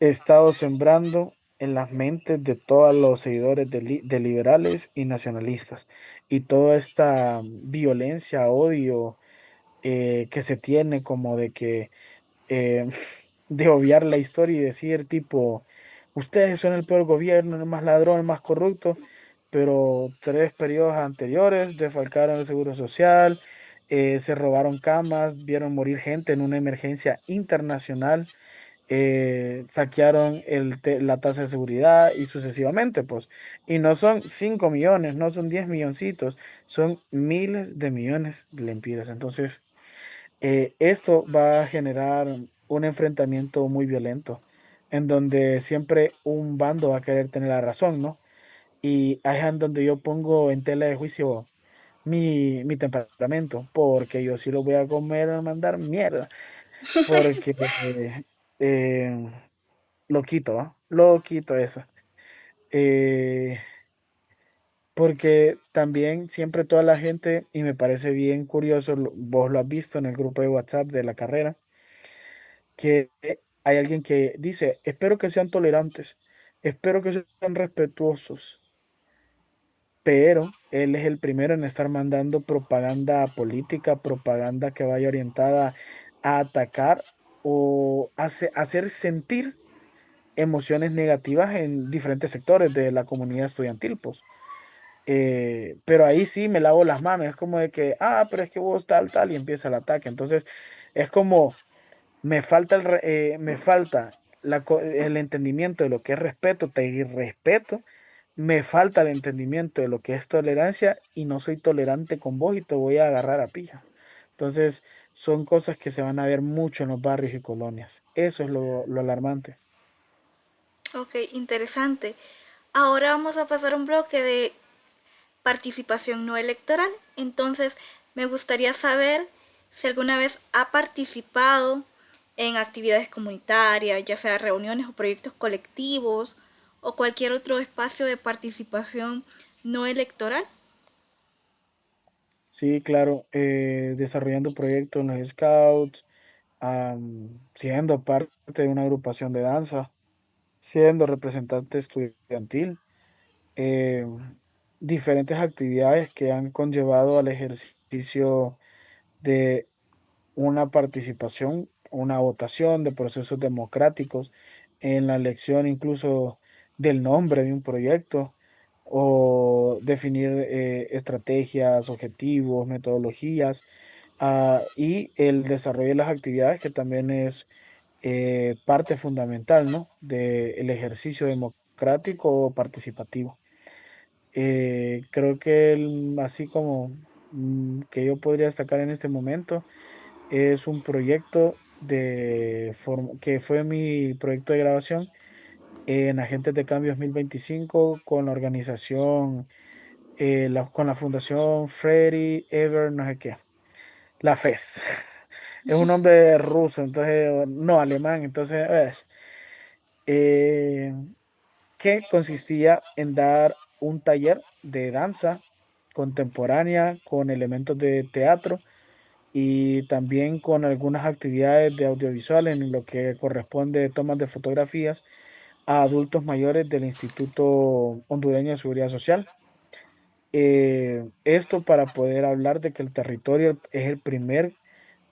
estado sembrando en las mentes de todos los seguidores de liberales y nacionalistas. Y toda esta violencia, odio que se tiene como de que eh, de obviar la historia y decir tipo, ustedes son el peor gobierno, el más ladrón, el más corrupto, pero 3 periodos anteriores defalcaron el Seguro Social, se robaron camas, vieron morir gente en una emergencia internacional, saquearon la tasa de seguridad y sucesivamente, pues. Y no son 5 millones, no son 10 milloncitos, son miles de millones de lempiras. Entonces, esto va a generar un enfrentamiento muy violento, en donde siempre un bando va a querer tener la razón, ¿no? Y ahí es en donde yo pongo en tela de juicio mi temperamento, porque yo sí lo voy a comer a mandar mierda, porque eh, lo quito, ¿ah? Lo quito eso. Eh, porque también siempre toda la gente, y me parece bien curioso, vos lo has visto en el grupo de WhatsApp de la carrera, que hay alguien que dice, espero que sean tolerantes, espero que sean respetuosos, pero él es el primero en estar mandando propaganda política, propaganda que vaya orientada a atacar o hacer sentir emociones negativas en diferentes sectores de la comunidad estudiantil, pues. Pero ahí sí me lavo las manos, es como de que, pero es que vos tal, y empieza el ataque. Entonces, es como me falta el entendimiento de lo que es respeto, te irrespeto, me falta el entendimiento de lo que es tolerancia y no soy tolerante con vos y te voy a agarrar a pija. Entonces, son cosas que se van a ver mucho en los barrios y colonias. Eso es lo alarmante. Ok, interesante. Ahora vamos a pasar a un bloque de participación no electoral. Entonces, me gustaría saber si alguna vez ha participado en actividades comunitarias, ya sea reuniones o proyectos colectivos o cualquier otro espacio de participación no electoral. Sí, claro, desarrollando proyectos en los Scouts, siendo parte de una agrupación de danza, siendo representante estudiantil, eh, diferentes actividades que han conllevado al ejercicio de una participación, una votación de procesos democráticos en la elección incluso del nombre de un proyecto o definir estrategias, objetivos, metodologías, y el desarrollo de las actividades que también es parte fundamental, ¿no? del ejercicio democrático o participativo. Creo que así como que yo podría destacar en este momento, es un proyecto que fue mi proyecto de grabación en Agentes de Cambio 2025 con la organización, con la fundación Freddy Ever, no sé qué, la FES. Es un nombre ruso, entonces, no alemán, entonces, eh, que consistía en dar un taller de danza contemporánea con elementos de teatro y también con algunas actividades de audiovisual en lo que corresponde tomas de fotografías a adultos mayores del Instituto Hondureño de Seguridad Social. Esto para poder hablar de que el territorio es el primer,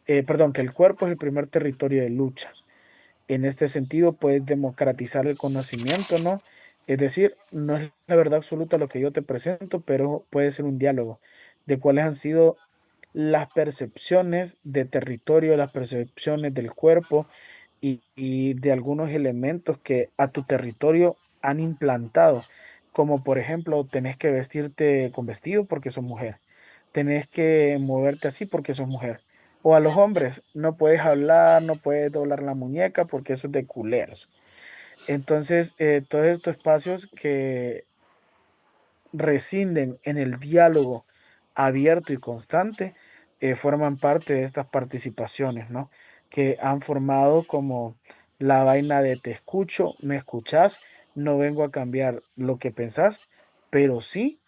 perdón, que el cuerpo es el primer territorio de lucha. En este sentido, puedes democratizar el conocimiento, ¿no? Es decir, no es la verdad absoluta lo que yo te presento, pero puede ser un diálogo de cuáles han sido las percepciones de territorio, las percepciones del cuerpo y de algunos elementos que a tu territorio han implantado, como por ejemplo, tenés que vestirte con vestido porque sos mujer, tenés que moverte así porque sos mujer. O a los hombres, no puedes hablar, no puedes doblar la muñeca porque eso es de culeros. Entonces, todos estos espacios que rescinden en el diálogo abierto y constante, forman parte de estas participaciones, ¿no? Que han formado como la vaina de te escucho, me escuchás, no vengo a cambiar lo que pensás, pero sí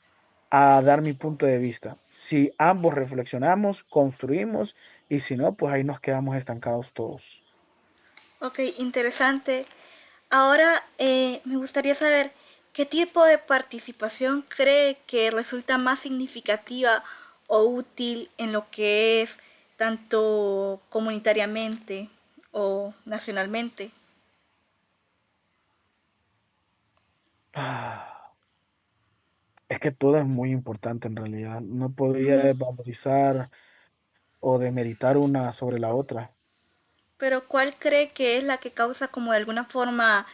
a dar mi punto de vista. Si ambos reflexionamos, construimos, y si no, pues ahí nos quedamos estancados todos. Ok, interesante. Ahora me gustaría saber qué tipo de participación cree que resulta más significativa o útil en lo que es tanto comunitariamente o nacionalmente. Ah, es que todo es muy importante en realidad. No podría Mm, desvalorizar o demeritar una sobre la otra. pero ¿cuál cree que es la que causa como de alguna forma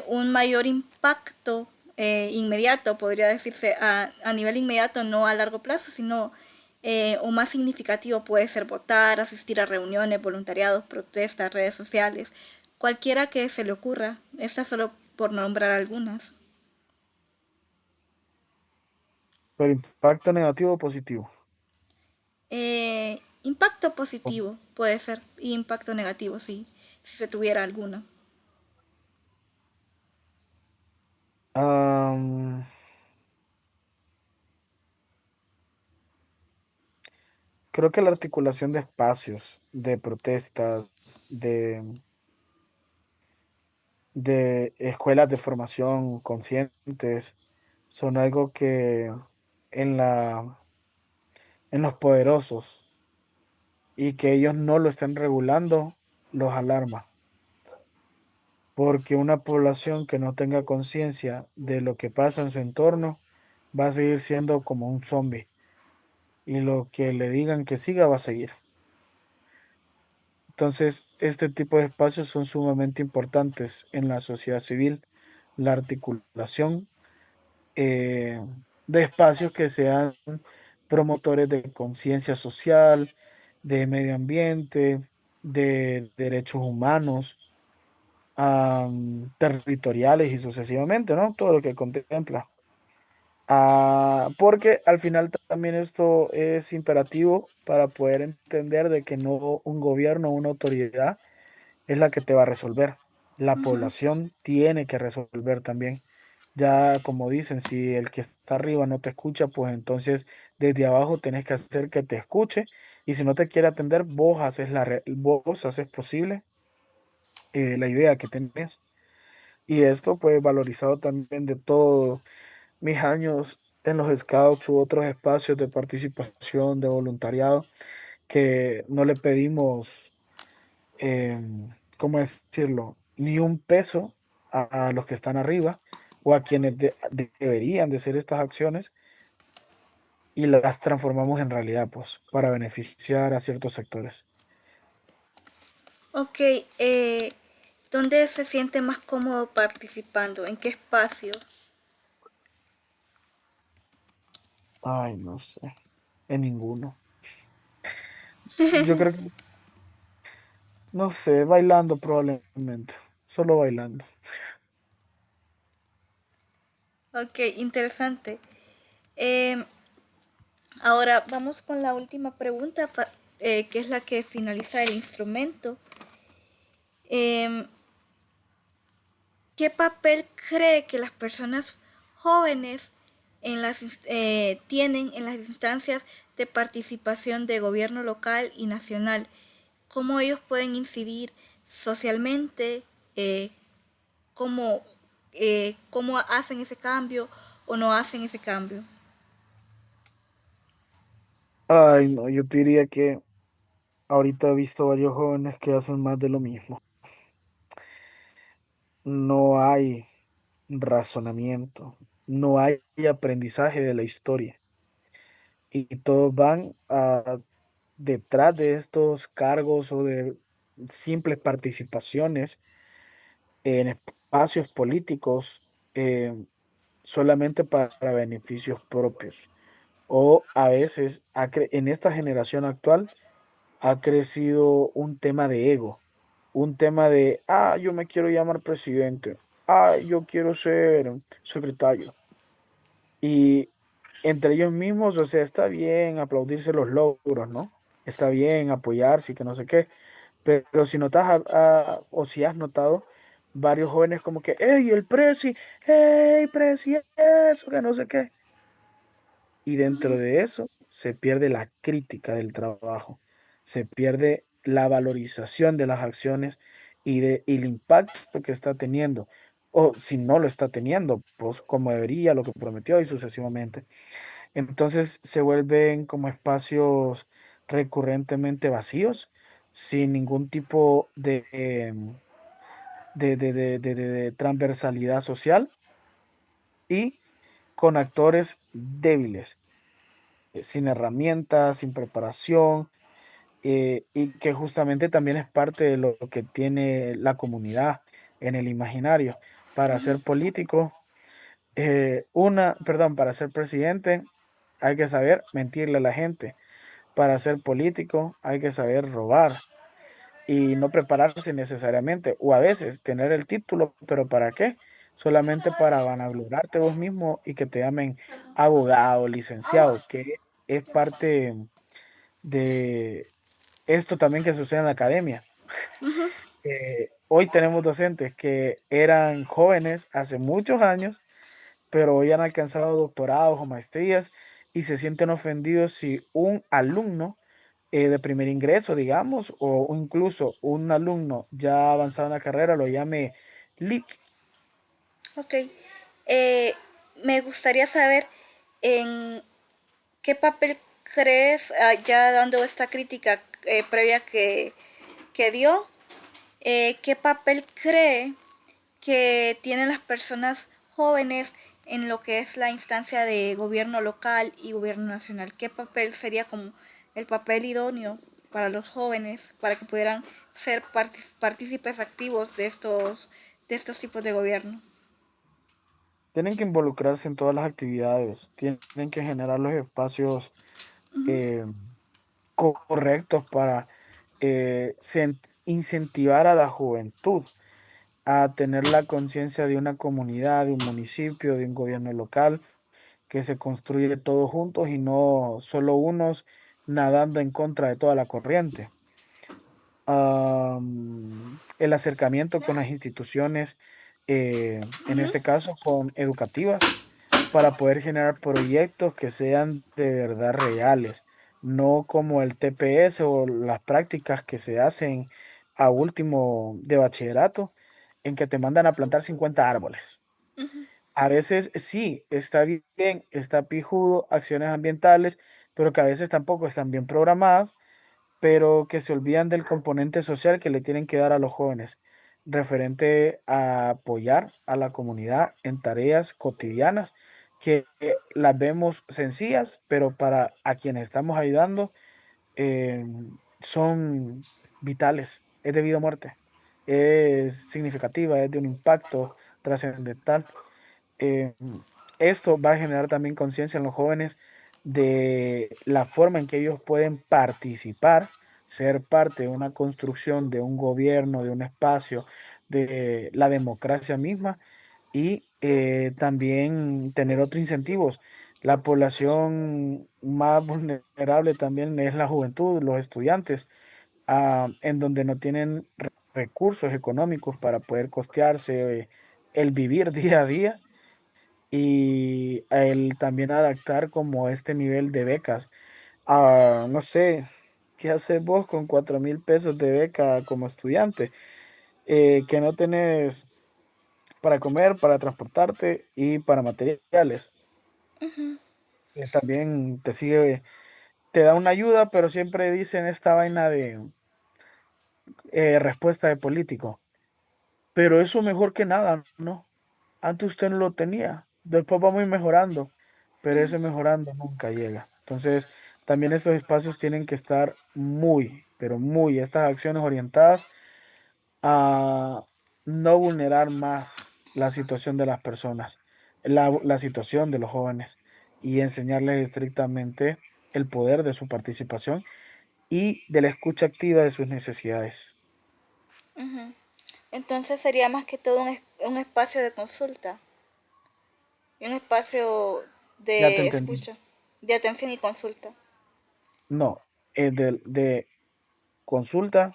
un mayor impacto inmediato, podría decirse, a nivel inmediato, no a largo plazo, sino o más significativo puede ser votar, asistir a reuniones, voluntariados, protestas, redes sociales, cualquiera que se le ocurra, esta solo por nombrar algunas. Pero impacto negativo o positivo. Impacto positivo puede ser, y impacto negativo, sí, si se tuviera alguno. Am, Creo que la articulación de espacios, de protestas, de, de escuelas de formación conscientes, son algo que en en los poderosos y que ellos no lo estén regulando, los alarma. Porque una población que no tenga conciencia de lo que pasa en su entorno va a seguir siendo como un zombie y lo que le digan que siga va a seguir. Entonces, este tipo de espacios son sumamente importantes en la sociedad civil, la articulación eh, de espacios que sean promotores de conciencia social, de medio ambiente, de derechos humanos, territoriales y sucesivamente, ¿no? Todo lo que contempla. Porque al final también esto es imperativo para poder entender de que no un gobierno o una autoridad es la que te va a resolver. La Ujú. población tiene que resolver también. Ya como dicen, si el que está arriba no te escucha, pues entonces desde abajo tenés que hacer que te escuche. Y si no te quiere atender, vos haces posible la idea que tenés. Y esto pues valorizado también de todos mis años en los scouts u otros espacios de participación, de voluntariado, que no le pedimos ¿cómo decirlo? Ni un peso a los que están arriba o a quienes deberían de hacer estas acciones y las transformamos en realidad, pues, para beneficiar a ciertos sectores. Ok, ¿dónde se siente más cómodo participando? ¿En qué espacio? Ay, no sé, en ninguno. Yo creo que, no sé, bailando probablemente, solo bailando. Ok, interesante. Em, Ahora vamos con la última pregunta, que es la que finaliza el instrumento. Em, ¿Qué papel cree que las personas jóvenes tienen en las instancias de participación de gobierno local y nacional? ¿Cómo ellos pueden incidir socialmente? Eh, ¿Cómo, cómo hacen ese cambio o no hacen ese cambio? Ay, no, yo te diría que ahorita he visto varios jóvenes que hacen más de lo mismo. No hay razonamiento, no hay aprendizaje de la historia y todos van detrás de estos cargos o de simples participaciones en espacios políticos solamente para beneficios propios. O a veces en esta generación actual ha crecido un tema de ego, un tema de, yo me quiero llamar presidente, yo quiero ser secretario. Y entre ellos mismos, o sea, está bien aplaudirse los logros, ¿no? Está bien apoyarse y que no sé qué. Pero si notas, o si has notado, varios jóvenes como que, hey, presi, eso, que no sé qué. Y dentro de eso se pierde la crítica del trabajo, se pierde la valorización de las acciones y el impacto que está teniendo. O si no lo está teniendo, pues como debería, lo que prometió y sucesivamente. Entonces se vuelven como espacios recurrentemente vacíos, sin ningún tipo de transversalidad social y con actores débiles, sin herramientas, sin preparación, y que justamente también es parte de lo que tiene la comunidad en el imaginario. Para ser político, para ser presidente, hay que saber mentirle a la gente. Para ser político hay que saber robar y no prepararse necesariamente, o a veces tener el título, pero ¿para qué? Solamente para vanagloriarte vos mismo y que te llamen abogado, licenciado, que es parte de esto también que sucede en la academia. Ujú. Hoy tenemos docentes que eran jóvenes hace muchos años, pero hoy han alcanzado doctorados o maestrías y se sienten ofendidos si un alumno de primer ingreso, digamos, o incluso un alumno ya avanzado en la carrera lo llame leak. Ok. Eh, Me gustaría saber en qué papel crees, ya dando esta crítica previa que dio, qué papel cree que tienen las personas jóvenes en lo que es la instancia de gobierno local y gobierno nacional. ¿Qué papel sería como el papel idóneo para los jóvenes, para que pudieran ser partícipes activos de estos tipos de gobierno. Tienen que involucrarse en todas las actividades, tienen que generar los espacios eh, correctos para incentivar a la juventud a tener la conciencia de una comunidad, de un municipio, de un gobierno local, que se construye todos juntos y no solo unos nadando en contra de toda la corriente. El acercamiento con las instituciones, en Ujú, este caso con educativas, para poder generar proyectos que sean de verdad reales, no como el TPS o las prácticas que se hacen a último de bachillerato, en que te mandan a plantar 50 árboles. ujú, A veces sí, está bien, está pijudo, acciones ambientales, pero que a veces tampoco están bien programadas, pero que se olvidan del componente social que le tienen que dar a los jóvenes, referente a apoyar a la comunidad en tareas cotidianas que las vemos sencillas, pero para a quienes estamos ayudando eh, son vitales, es de vida o muerte, es significativa, es de un impacto trascendental. eh, Esto va a generar también conciencia en los jóvenes de la forma en que ellos pueden participar, ser parte de una construcción de un gobierno, de un espacio, de la democracia misma y también tener otros incentivos. La población más vulnerable también es la juventud, los estudiantes, en donde no tienen recursos económicos para poder costearse el vivir día a día y el también adaptar como este nivel de becas. No sé, ¿qué haces vos con 4.000 pesos de beca como estudiante? Que no tenés para comer, para transportarte y para materiales. ujú, También te sigue, te da una ayuda, pero siempre dicen esta vaina de respuesta de político. Pero eso mejor que nada, ¿no? Antes usted no lo tenía, después vamos a ir mejorando, pero ese mejorando nunca llega. Entonces, también estos espacios tienen que estar muy, pero muy, estas acciones orientadas a no vulnerar más la situación de las personas, la situación de los jóvenes y enseñarles estrictamente el poder de su participación y de la escucha activa de sus necesidades. ujú. Entonces sería más que todo un espacio de consulta y un espacio Ya te de entendí. escucha, de atención y consulta. No, de consulta,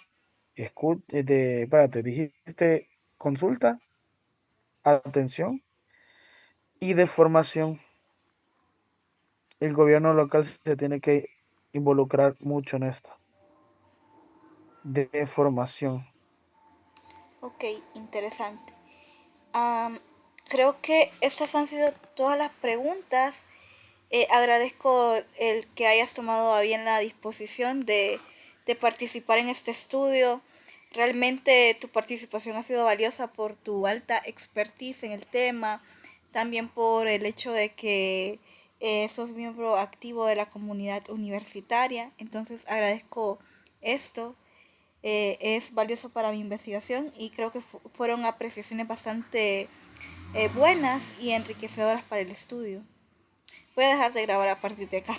espérate, dijiste consulta, atención y de formación. El gobierno local se tiene que involucrar mucho en esto, de formación. Ok, interesante. Am, Creo que estas han sido todas las preguntas. Agradezco el que hayas tomado a bien la disposición de participar en este estudio. Realmente tu participación ha sido valiosa por tu alta expertise en el tema, también por el hecho de que sos miembro activo de la comunidad universitaria. Entonces agradezco esto. Es valioso para mi investigación y creo que fueron apreciaciones bastante buenas y enriquecedoras para el estudio. Voy a dejar de grabar a partir de acá.